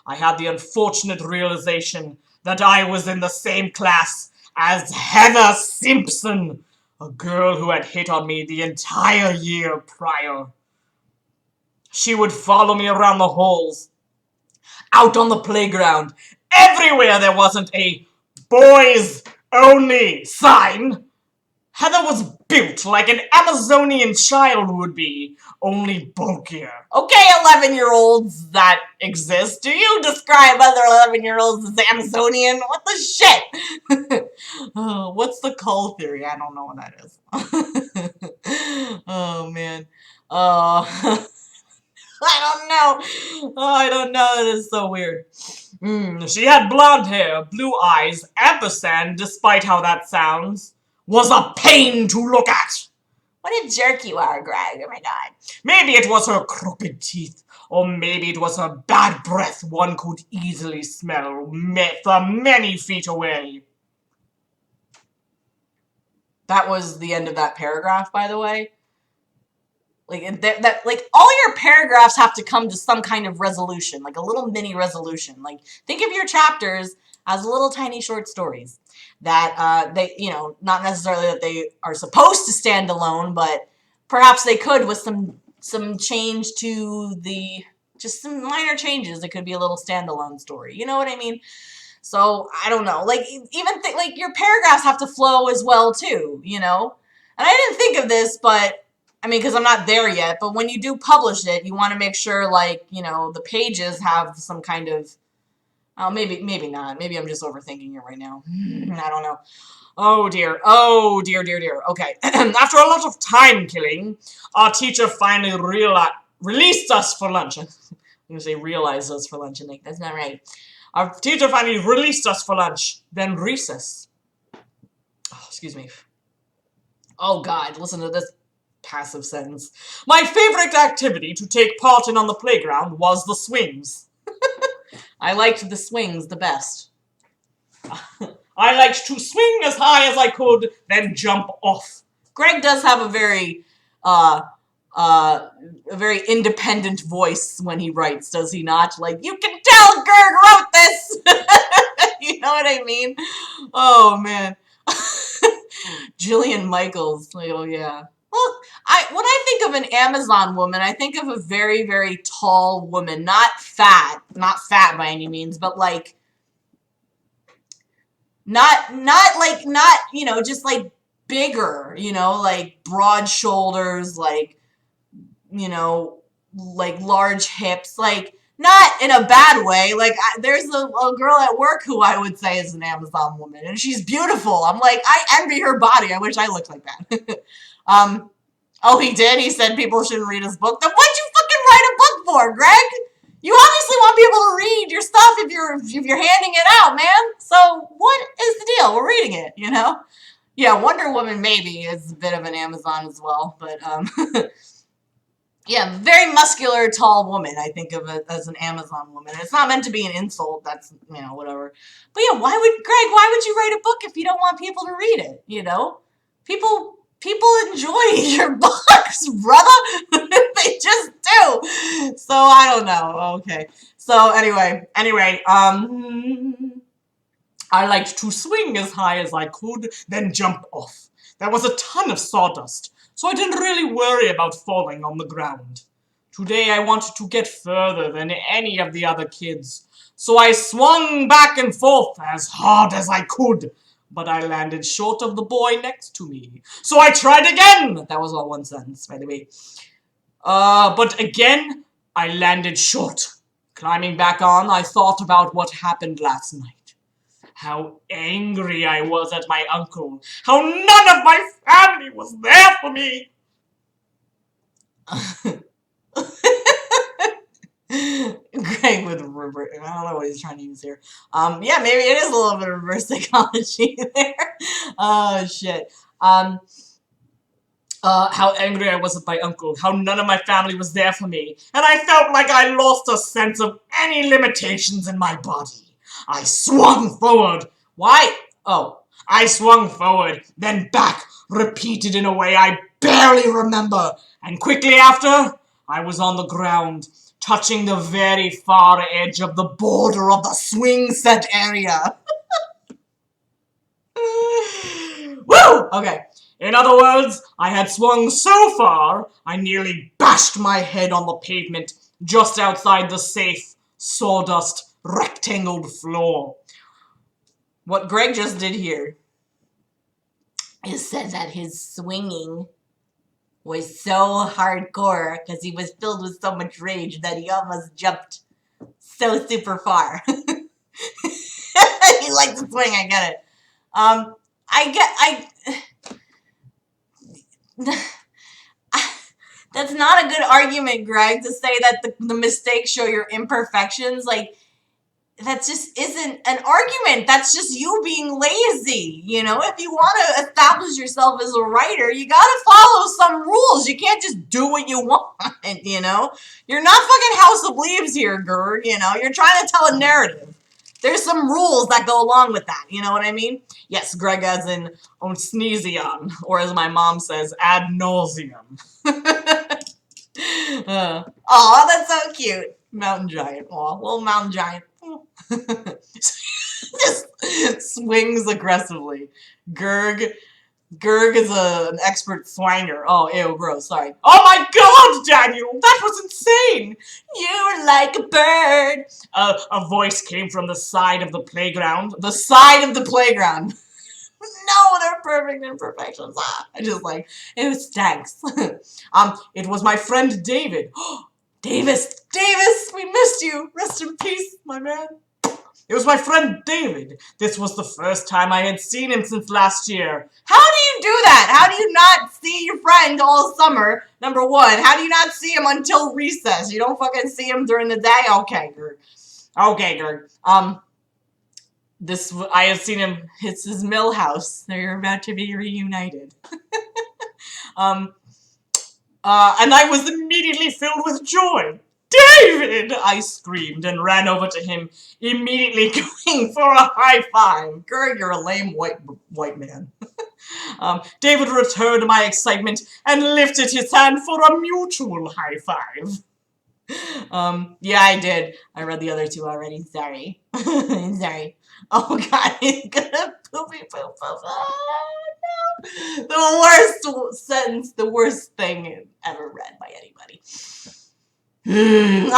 I had the unfortunate realization that I was in the same class as Heather Simpson, a girl who had hit on me the entire year prior. She would follow me around the halls, out on the playground, everywhere there wasn't a boys only sign. Heather was built like an Amazonian child would be, only bulkier. Okay, 11-year-olds that exist. Do you describe other 11-year-olds as Amazonian? What the shit? What's the cull theory? I don't know what that is. Oh, man. I don't know. Oh, I don't know. That is so weird. She had blonde hair, blue eyes, ampersand, despite how that sounds, was a pain to look at. What a jerk you are, Greg. Oh my God. Maybe it was her crooked teeth, or maybe it was her bad breath one could easily smell from many feet away. That was the end of that paragraph, by the way. Like all your paragraphs have to come to some kind of resolution, like a little mini resolution. Like, think of your chapters as little tiny short stories that they, you know, not necessarily that they are supposed to stand alone, but perhaps they could with some change to just some minor changes. It could be a little standalone story. You know what I mean? So I don't know. Like, even like your paragraphs have to flow as well too. You know, and I didn't think of this, but I mean, because I'm not there yet, but when you do publish it, you want to make sure, like, you know, the pages have some kind of Oh, maybe not. Maybe I'm just overthinking it right now. I don't know. Oh dear. Oh dear, dear, dear. Okay. After a lot of time killing, our teacher finally released us for lunch. I'm gonna say realized us for lunch, and like that's not right. Our teacher finally released us for lunch. Then recess. Oh, excuse me. Oh God, listen to this passive sentence. My favorite activity to take part in on the playground was the swings. I liked the swings the best. I liked to swing as high as I could, then jump off. Greg does have uh, a very independent voice when he writes, does he not? Like, you can tell Greg wrote this! You know what I mean? Oh, man. Jillian Michaels. Like, oh, yeah. Well, when I think of an Amazon woman, I think of a very, very tall woman. Not fat by any means, but like, not just like bigger, like broad shoulders, like, like large hips, like not in a bad way. Like there's a girl at work who I would say is an Amazon woman, and she's beautiful. I'm like, I envy her body. I wish I looked like that. Oh, he did. He said people shouldn't read his book. Then what'd you fucking write a book for, Greg? You obviously want people to read your stuff if you're handing it out, man. So what is the deal? We're reading it, Yeah, Wonder Woman maybe is a bit of an Amazon as well, but yeah, very muscular, tall woman. I think of it as an Amazon woman. It's not meant to be an insult. That's whatever. But yeah, why would you write a book if you don't want people to read it? People enjoy your books, brother. They just do. So I don't know. Okay. So anyway, I liked to swing as high as I could, then jump off. There was a ton of sawdust, so I didn't really worry about falling on the ground. Today I wanted to get further than any of the other kids, so I swung back and forth as hard as I could, but I landed short of the boy next to me. So I tried again! That was all one sentence, by the way. But again, I landed short. Climbing back on, I thought about what happened last night. How angry I was at my uncle. How none of my family was there for me. Greg with reverse. I don't know what he's trying to use here. Yeah, maybe it is a little bit of reverse psychology there. Oh shit. How angry I was at my uncle, how none of my family was there for me, and I felt like I lost a sense of any limitations in my body. I swung forward. Why? Oh, I swung forward, then back, repeated in a way I barely remember, and quickly after, I was on the ground, touching the very far edge of the border of the swing set area. Woo! Okay. In other words, I had swung so far, I nearly bashed my head on the pavement just outside the safe, sawdust, rectangled floor. What Greg just did here is said that his swinging was so hardcore because he was filled with so much rage that he almost jumped so super far. He likes to swing, I get it. That's not a good argument, Greg, to say that the mistakes show your imperfections. Like, that just isn't an argument. That's just you being lazy. If you want to establish yourself as a writer, you got to follow some rules. You can't just do what you want, You're not fucking House of Leaves here, Gerg, You're trying to tell a narrative. There's some rules that go along with that. You know what I mean? Yes, Greg as in on sneezion, or as my mom says, ad nauseum. Oh, that's so cute. Mountain giant. Aw, little mountain giant. Just swings aggressively. Gerg is an expert swanger. Oh, ew, gross, sorry. Oh my god, Daniel! That was insane! You're like a bird! A voice came from the side of the playground. The side of the playground. No, they're perfect imperfections. I just it stinks. It was my friend David. Davis, we missed you. Rest in peace, my man. It was my friend David. This was the first time I had seen him since last year. How do you do that? How do you not see your friend all summer? Number one. How do you not see him until recess? You don't fucking see him during the day? Okay, Gerd. Okay, Gerd. I had seen him. It's his mill house. They're about to be reunited. And I was immediately filled with joy. David! I screamed and ran over to him, immediately going for a high five. Gerd, you're a lame white man. David returned my excitement and lifted his hand for a mutual high five. Yeah, I did. I read the other two already. Sorry. Sorry. Oh god, he's gonna poopy poop. Oh no. The worst sentence, the worst thing ever read by anybody. Ew!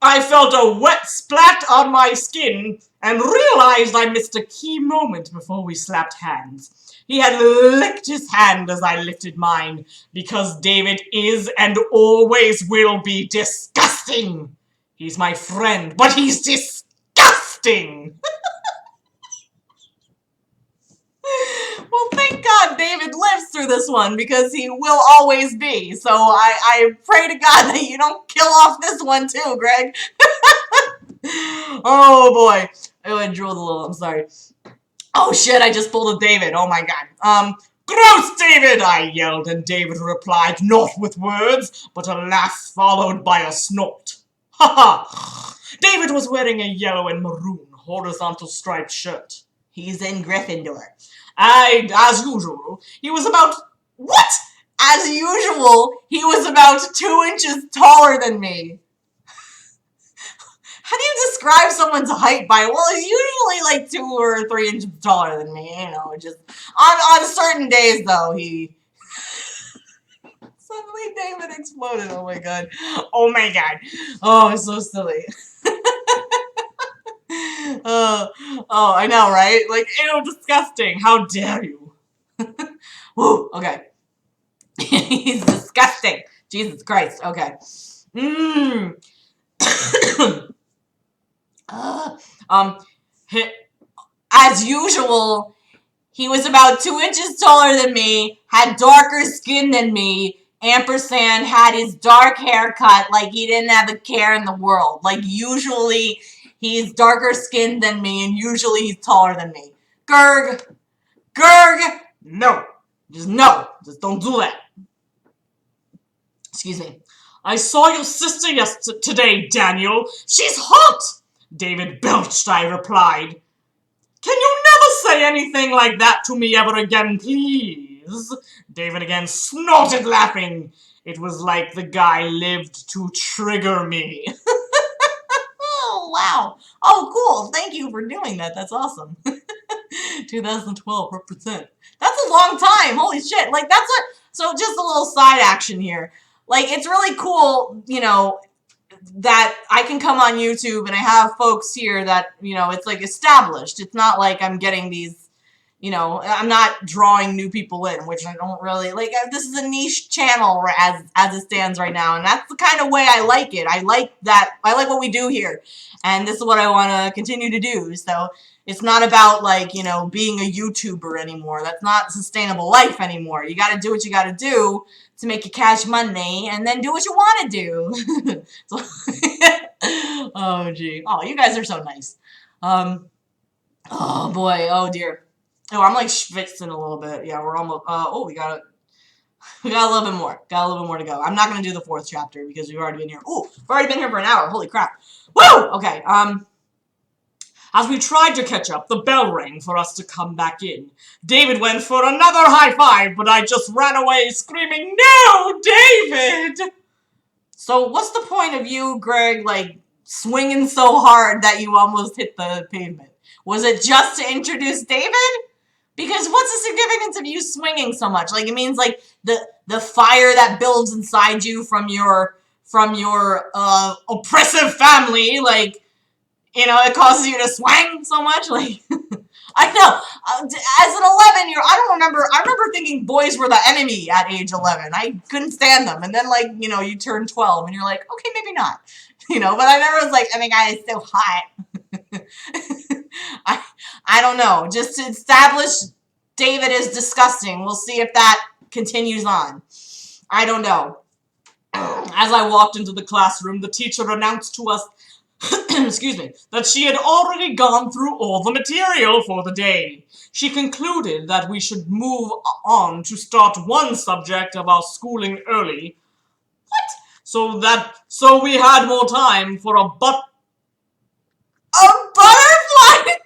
I felt a wet splat on my skin and realized I missed a key moment before we slapped hands. He had licked his hand as I lifted mine, because David is and always will be disgusting. He's my friend, but he's disgusting! Well, thank God David lives through this one, because he will always be. So I pray to God that you don't kill off this one too, Greg. Oh boy. Oh, I drooled a little, I'm sorry. Oh shit, I just pulled a David. Oh my god. Gross, David! I yelled, and David replied, not with words, but a laugh followed by a snort. Ha ha! David was wearing a yellow and maroon horizontal striped shirt. He's in Gryffindor. As usual, he was about... What? As usual, he was about 2 inches taller than me. How do you describe someone's height by, well, he's usually like 2 or 3 inches taller than me, you know, just, on certain days, though, he... Suddenly David exploded, oh my god. Oh my god. Oh, it's so silly. Oh, I know, right? Like, ew, disgusting. How dare you? Woo, okay. He's disgusting. Jesus Christ, okay. As usual, he was about 2 inches taller than me, had darker skin than me, ampersand, had his dark hair cut like he didn't have a care in the world. Like, usually, he's darker skinned than me, and usually he's taller than me. Gerg! No. No. Just don't do that. Excuse me. I saw your sister today, Daniel. She's hot! David belched, I replied. Can you never say anything like that to me ever again, please? David again snorted, laughing. It was like the guy lived to trigger me. Oh, wow. Oh, cool. Thank you for doing that. That's awesome. 2012, represent. That's a long time. Holy shit. Like, that's what... So, just a little side action here. Like, it's really cool, you know, that I can come on YouTube and I have folks here that, you know, it's like established. It's not like I'm getting these, you know, I'm not drawing new people in, which I don't really, like, this is a niche channel as it stands right now, and that's the kind of way I like it. I like what we do here, and this is what I want to continue to do. So it's not about, like, you know, being a YouTuber anymore. That's not sustainable life anymore. You got to do what you got to do to make your cash money, and then do what you want to do. So, oh, gee. Oh, you guys are so nice. Oh, boy. Oh, dear. Oh, I'm, like, schwitzing a little bit. Yeah, we're almost... oh, we got a little bit more. Got a little bit more to go. I'm not going to do the 4th chapter, because we've already been here. Ooh, we've already been here for an hour. Holy crap. Woo! Okay, As we tried to catch up, the bell rang for us to come back in. David went for another high five, but I just ran away screaming, "No, David!" So what's the point of you, Greg, like, swinging so hard that you almost hit the pavement? Was it just to introduce David? Because what's the significance of you swinging so much? Like, it means, like, the fire that builds inside you from your oppressive family, like, you know, it causes you to swing so much, like, I know, as an 11-year, I remember thinking boys were the enemy at age 11, I couldn't stand them, and then, like, you know, you turn 12, and you're like, okay, maybe not. you know, but I never was like, oh my god, it's so hot. I don't know. Just to establish David is disgusting. We'll see if that continues on. I don't know. As I walked into the classroom, the teacher announced to us, excuse me, that she had already gone through all the material for the day. She concluded that we should move on to start one subject of our schooling early. What? So we had more time for a butterfly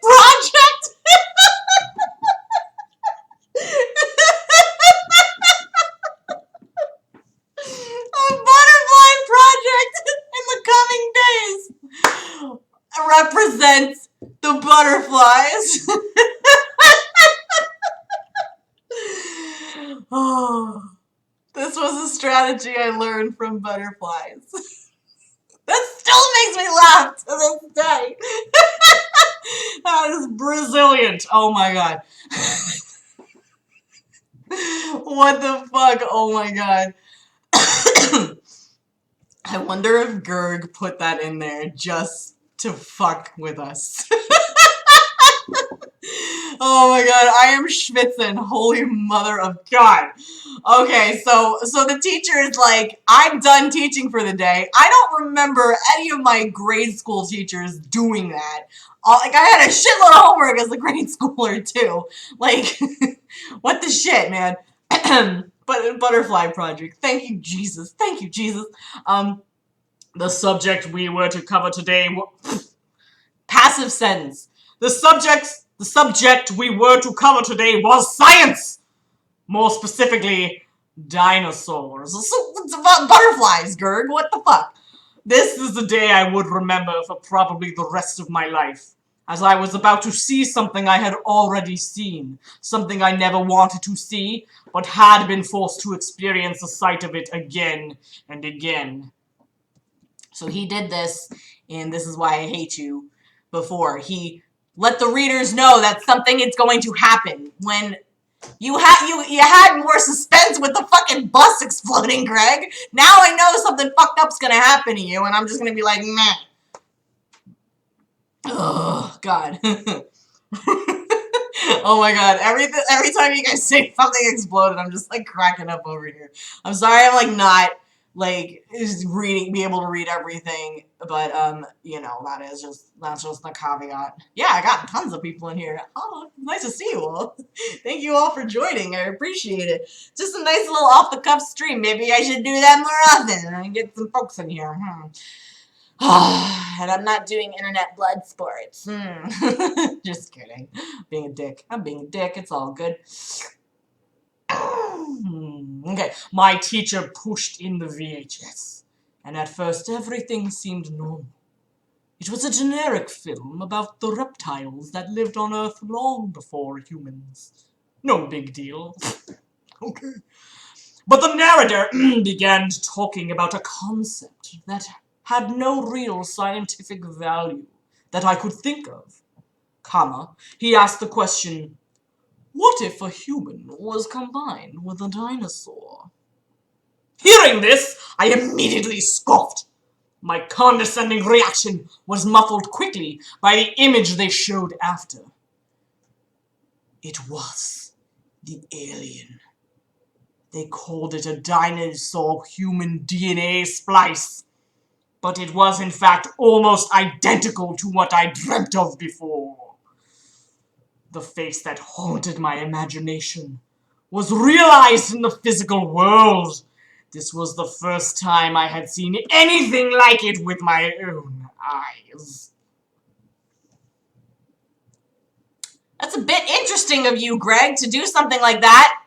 project. A butterfly project in the coming days represents the butterflies. Oh, this was a strategy I learned from butterflies. That still makes me laugh to this day. That is brilliant. Oh my god. What the fuck? Oh my god. I wonder if Gerg put that in there just to fuck with us. Oh my god, I am schwitzing. Holy mother of God. Okay, so the teacher is like, I'm done teaching for the day. I don't remember any of my grade school teachers doing that. Like, I had a shitload of homework as a grade schooler, too. Like, what the shit, man? But butterfly project. Thank you, Jesus. Thank you, Jesus. The subject we were to cover today Passive sentence. The subject we were to cover today was science! More specifically, dinosaurs. So, it's about butterflies, Gerg. What the fuck? This is the day I would remember for probably the rest of my life, as I was about to see something I had already seen, something I never wanted to see, but had been forced to experience the sight of it again and again. So he did this, and This Is Why I Hate You, before. He let the readers know that something is going to happen. When you had more suspense with the fucking bus exploding, Greg. Now I know something fucked up's gonna happen to you, and I'm just gonna be like, meh. Oh God. Oh my god, every time you guys say something exploded, I'm just like cracking up over here. I'm sorry I'm like not like be able to read everything, but you know, that's just the caveat. Yeah, I got tons of people in here. Oh, nice to see you all. Thank you all for joining. I appreciate it. Just a nice little off the cuff stream. Maybe I should do that more often and get some folks in here. And I'm not doing internet blood sports. Just kidding. Being a dick. I'm being a dick. It's all good. Okay, my teacher pushed in the VHS, and at first everything seemed normal. It was a generic film about the reptiles that lived on Earth long before humans. No big deal. Okay. But the narrator began talking about a concept that had no real scientific value that I could think of. He asked the question, what if a human was combined with a dinosaur? Hearing this, I immediately scoffed. My condescending reaction was muffled quickly by the image they showed after. It was the alien. They called it a dinosaur-human DNA splice, but it was in fact almost identical to what I dreamt of before. The face that haunted my imagination was realized in the physical world. This was the first time I had seen anything like it with my own eyes. That's a bit interesting of you, Greg, to do something like that.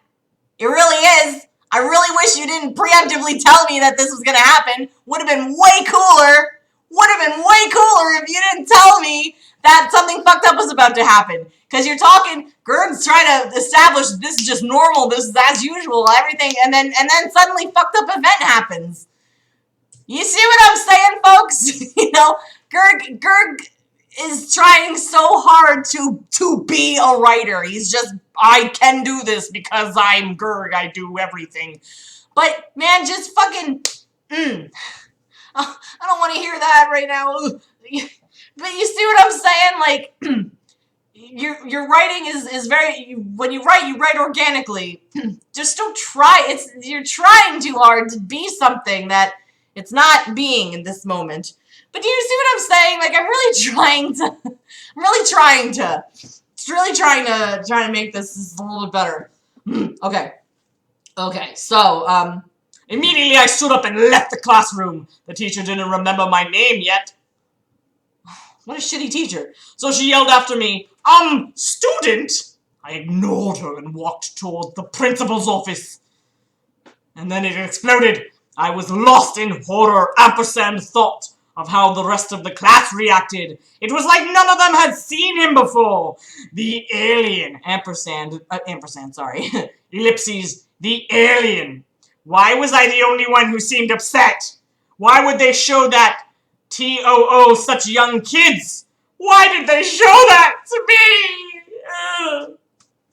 It really is. I really wish you didn't preemptively tell me that this was going to happen. Would have been way cooler. Would have been way cooler if you didn't tell me that something fucked up was about to happen. Because you're talking, Gerg's trying to establish this is just normal, this is as usual, everything, and then suddenly fucked up event happens. You see what I'm saying, folks? You know, Gerg is trying so hard to be a writer. He's just, I can do this because I'm Gerg, I do everything. But, man, just fucking, I don't want to hear that right now. But you see what I'm saying? Like, your writing is very, when you write organically. Just don't try. You're trying too hard to be something that it's not being in this moment. But do you see what I'm saying? Like, I'm really trying to. I'm really trying to. It's really trying to make this a little bit better. Okay. Okay. So Immediately I stood up and left the classroom. The teacher didn't remember my name yet. What a shitty teacher. So she yelled after me, student! I ignored her and walked toward the principal's office. And then it exploded. I was lost in horror, ampersand thought of how the rest of the class reacted. It was like none of them had seen him before. The alien, ampersand, sorry, ellipses, the alien. Why was I the only one who seemed upset? Why would they show that TOO such young kids? Why did they show that to me?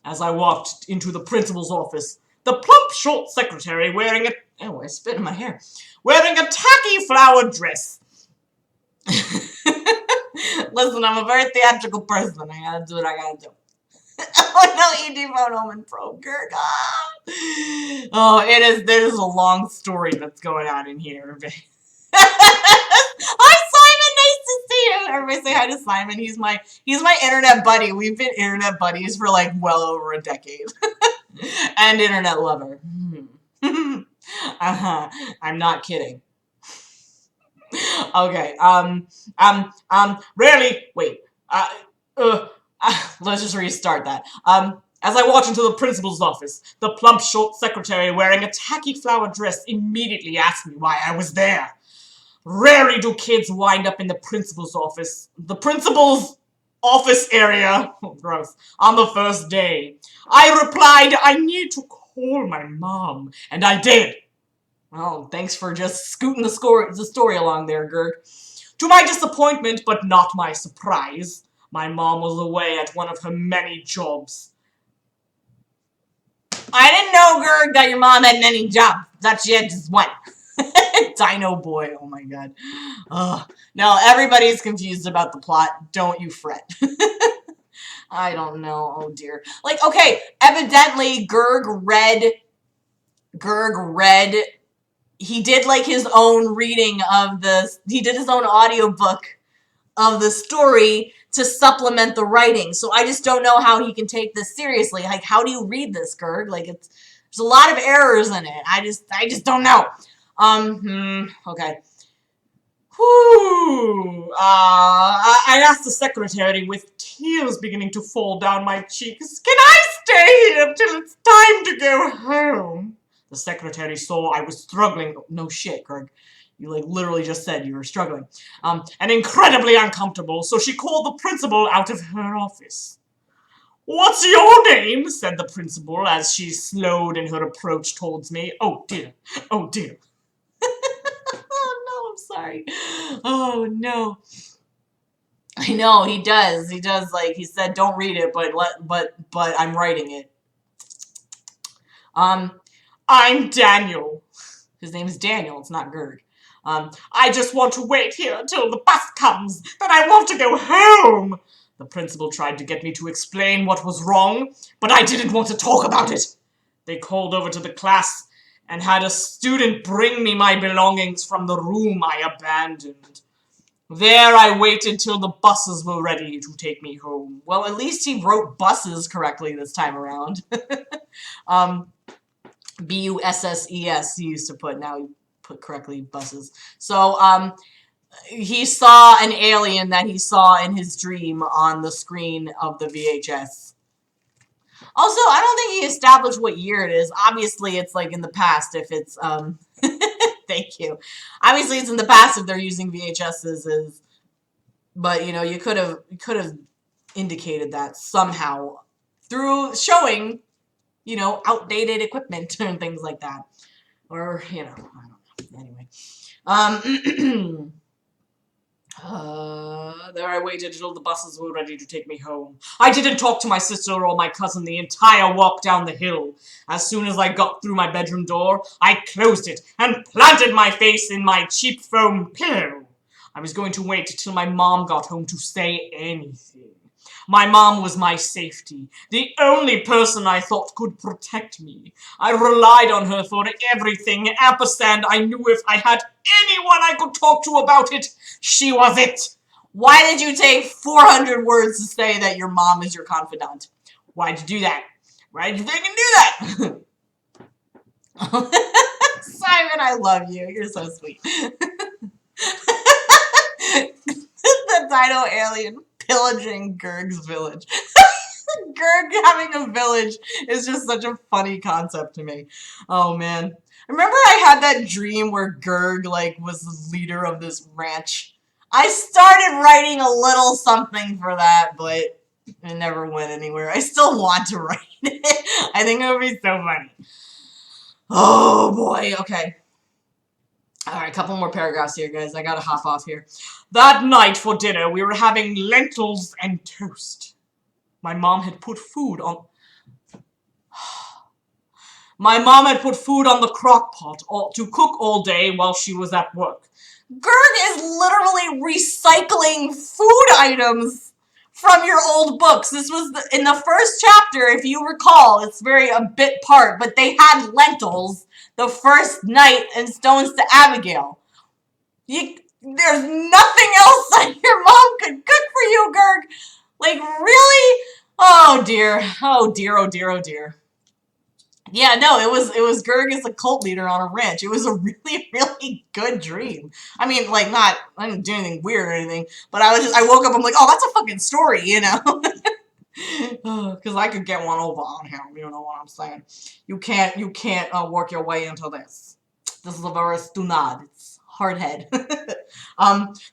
As I walked into the principal's office, the plump, short secretary wearing a... Oh, I spit in my hair. Wearing a tacky flowered dress. listen, I'm a very theatrical person. I gotta do what I gotta do. Oh no, ED phone home and pro Gurg. Oh, there's a long story that's going on in here. Hi Simon, nice to see you. Everybody say hi to Simon. He's my internet buddy. We've been internet buddies for like well over a decade. And internet lover. I'm not kidding. Okay. Rarely. Wait. Let's just restart that. As I walked into the principal's office, the plump, short secretary wearing a tacky flowered dress immediately asked me why I was there. Rarely do kids wind up in the principal's office. The principal's office area. Oh, gross. On the first day. I replied, I need to call my mom. And I did. Oh, thanks for just scooting the story along there, Gurg. To my disappointment, but not my surprise, my mom was away at one of her many jobs. I didn't know, Gurg, that your mom had many jobs. That she had just one. Dino boy, oh my god. Ugh. No, everybody's confused about the plot. Don't you fret. I don't know. Oh dear. Like, okay, evidently Gurg read, he did like his own reading of he did his own audiobook of the story to supplement the writing. So I just don't know how he can take this seriously. Like, how do you read this, Gurg? Like, there's a lot of errors in it. I just don't know. Okay. Whew. I asked the secretary with tears beginning to fall down my cheeks, can I stay here till it's time to go home? The secretary saw I was struggling. No shit, Gurg. You, like, literally just said you were struggling. And incredibly uncomfortable, so she called the principal out of her office. What's your name? Said the principal as she slowed in her approach towards me. Oh, dear. Oh, dear. Oh, no, I'm sorry. Oh, no. I know, he does. He does, like, he said, don't read it, but I'm writing it. I'm Daniel. His name is Daniel, it's not Gurg. I just want to wait here until the bus comes. Then I want to go home. The principal tried to get me to explain what was wrong, but I didn't want to talk about it. They called over to the class and had a student bring me my belongings from the room I abandoned. There I waited till the buses were ready to take me home. Well, at least he wrote buses correctly this time around. B-U-S-S-E-S he used to put, now he put correctly buses. So, he saw an alien that he saw in his dream on the screen of the VHS. Also, I don't think he established what year it is. Obviously, it's like in the past if it's, thank you. Obviously, it's in the past if they're using VHSs, but, you know, you could have indicated that somehow through showing, you know, outdated equipment and things like that. Or, you know, I don't know. Anyway. There I waited until the buses were ready to take me home. I didn't talk to my sister or my cousin the entire walk down the hill. As soon as I got through my bedroom door, I closed it and planted my face in my cheap foam pillow. I was going to wait till my mom got home to say anything. My mom was my safety, the only person I thought could protect me. I relied on her for everything, ampersand I knew if I had anyone I could talk to about it, she was it. Why did you take 400 words to say that your mom is your confidant? Why'd you do that? Why did you think you do that? Simon, I love you. You're so sweet. The dino alien pillaging Gurg's village. Gurg having a village is just such a funny concept to me. Oh man. Remember I had that dream where Gurg was the leader of this ranch. I started writing a little something for that, but it never went anywhere. I still want to write it. I think it would be so funny. Oh boy, okay. Alright, a couple more paragraphs here, guys. I gotta hop off here. That night for dinner, we were having lentils and toast. My mom had put food on the crock pot to cook all day while she was at work. Gurg is literally recycling food items from your old books. This was in the first chapter, if you recall. It's a bit part, but they had lentils the first night in Stones to Abigail. There's nothing else that your mom could cook for you, Gurg. Really? Oh dear. Oh dear, oh dear, oh dear. Yeah, no, it was Gurg as a cult leader on a ranch. It was a really, really good dream. I mean, I didn't do anything weird or anything, but I woke up, I'm like, oh, that's a fucking story, you know? Because I could get one over on him, you know what I'm saying? You can't work your way into this. This is a very stunad. It's hard head.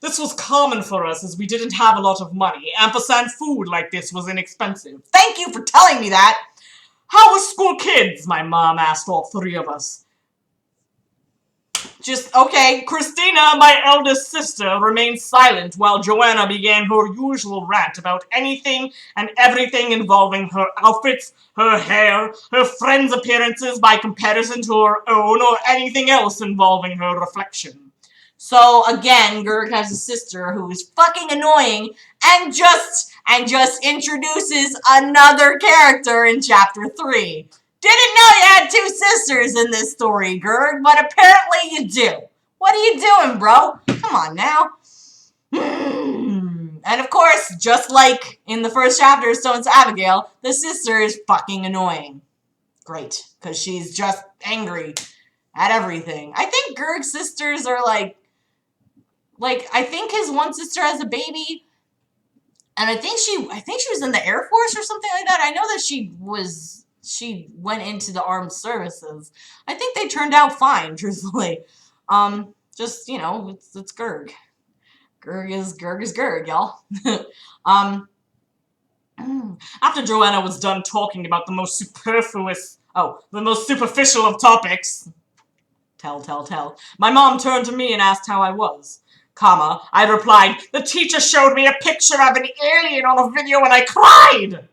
This was common for us as we didn't have a lot of money. Ampersand food like this was inexpensive. Thank you for telling me that. How was school, kids? My mom asked all three of us. Just, okay. Christina, my eldest sister, remained silent while Joanna began her usual rant about anything and everything involving her outfits, her hair, her friends' appearances by comparison to her own, or anything else involving her reflection. So, again, Gurg has a sister who is fucking annoying and just introduces another character in chapter 3. Didn't know you had 2 sisters in this story, Gurg, but apparently you do. What are you doing, bro? Come on now. And of course, just like in the first chapter of Stones to Abigail, the sister is fucking annoying. Great, because she's just angry at everything. I think Gurg's sisters are I think his one sister has a baby, and I think she was in the Air Force or something like that. I know that she went into the armed services. I think they turned out fine, truthfully. Just, you know, it's Gurg. Gurg is Gurg, y'all. After Joanna was done talking about the most superficial of topics, tell, my mom turned to me and asked how I was. I replied, the teacher showed me a picture of an alien on a video and I cried!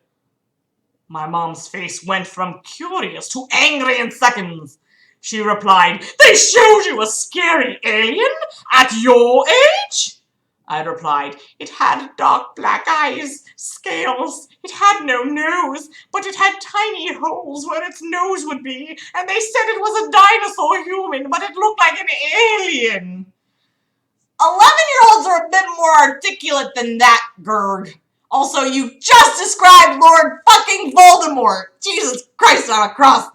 My mom's face went from curious to angry in seconds. She replied, they showed you a scary alien? At your age? I replied, it had dark black eyes, scales, it had no nose, but it had tiny holes where its nose would be, and they said it was a dinosaur human, but it looked like an alien. 11-year-olds are a bit more articulate than that, Gurg. Also, you just described Lord fucking Voldemort. Jesus Christ on a cross.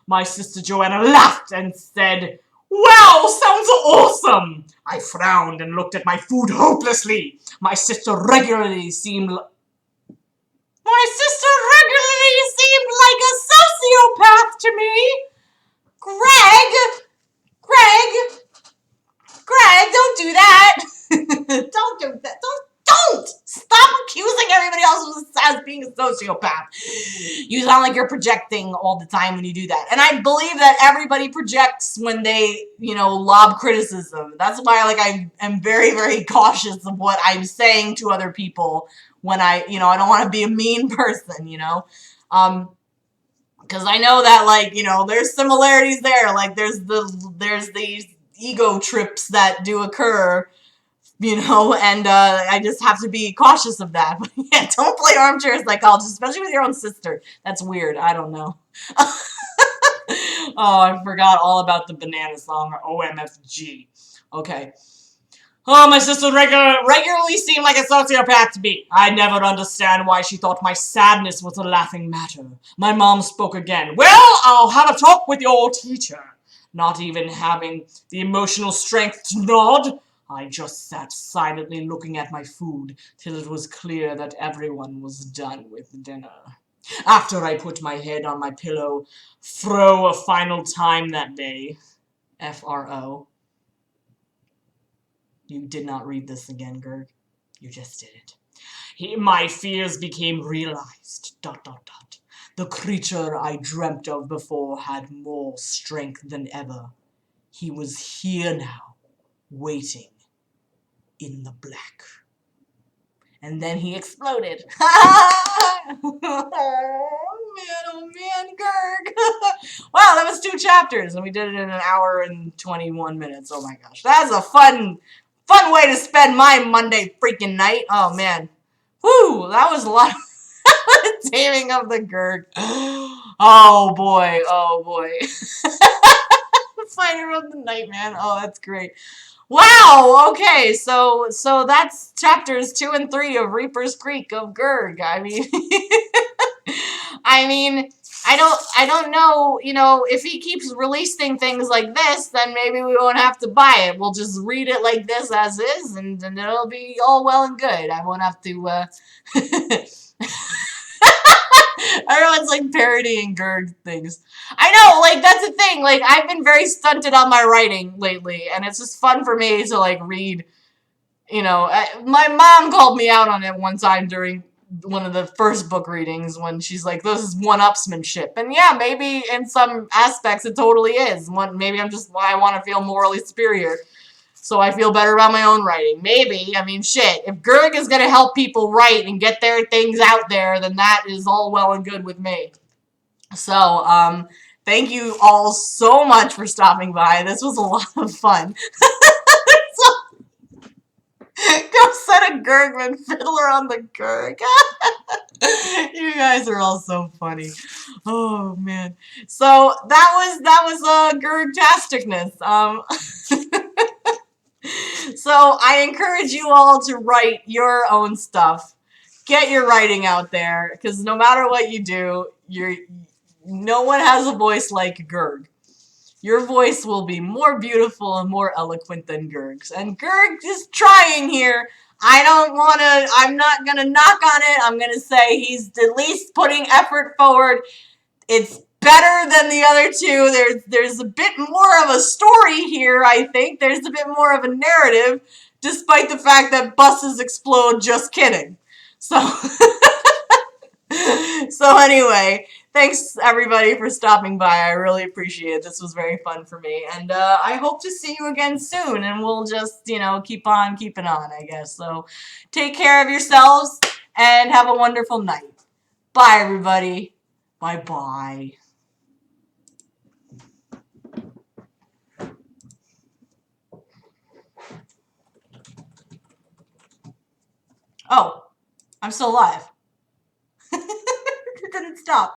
My sister Joanna laughed and said, wow, sounds awesome. I frowned and looked at my food hopelessly. My sister regularly seemed like a sociopath to me. Greg, don't do that. Don't do that. Don't. Stop accusing everybody else as being a sociopath. You sound like you're projecting all the time when you do that. And I believe that everybody projects when they, lob criticism. That's why, I am very, very cautious of what I'm saying to other people when I don't want to be a mean person, because I know that, there's similarities there. There's these ego trips that do occur, and I just have to be cautious of that. But yeah, don't play armchair psychologist, especially with your own sister. That's weird. I don't know. Oh, I forgot all about the banana song, or OMFG. Okay. Oh, my sister regularly seemed like a sociopath to me. I never understand why she thought my sadness was a laughing matter. My mom spoke again. Well, I'll have a talk with your teacher. Not even having the emotional strength to nod, I just sat silently looking at my food till it was clear that everyone was done with dinner. After I put my head on my pillow, fro a final time that day. FRO. You did not read this again, Gerg. You just did it. My fears became realized. ... The creature I dreamt of before had more strength than ever. He was here now, waiting in the black. And then he exploded. Oh man, Gerg. Wow, that was 2 chapters, and we did it in an hour and 21 minutes. Oh my gosh. That's a fun way to spend my Monday freaking night. Oh man. Whew, that was a lot of taming of the Gerg. Oh boy, oh boy. Fighter of the night, man. Oh, that's great. Wow. Okay, so that's chapters 2 and 3 of Reaper's Creek of Gerg. I mean, I don't know. If he keeps releasing things like this, then maybe we won't have to buy it. We'll just read it like this as is, and it'll be all well and good. I won't have to. Everyone's parodying Gerg things. I know, that's the thing. I've been very stunted on my writing lately, and it's just fun for me to read. My mom called me out on it one time during one of the first book readings when she's like, "This is one-upsmanship," and yeah, maybe in some aspects it totally is. Maybe I want to feel morally superior. So I feel better about my own writing. Maybe. I mean, shit. If Gerg is going to help people write and get their things out there, then that is all well and good with me. So, thank you all so much for stopping by. This was a lot of fun. Go set a Gergman fiddler on the Gerg. You guys are all so funny. Oh, man. So, that was Gerg-tasticness. So I encourage you all to write your own stuff. Get your writing out there, because no matter what you do, no one has a voice like Gerg. Your voice will be more beautiful and more eloquent than Gerg's. And Gerg is trying here. I'm not gonna knock on it. I'm gonna say he's at least putting effort forward. It's better than the other two. There's a bit more of a story here, I think. There's a bit more of a narrative, despite the fact that buses explode. Just kidding. So, so anyway, thanks everybody for stopping by. I really appreciate it. This was very fun for me. And I hope to see you again soon. And we'll just, keep on keeping on, I guess. So take care of yourselves and have a wonderful night. Bye, everybody. Bye-bye. Oh, I'm still alive. It didn't stop.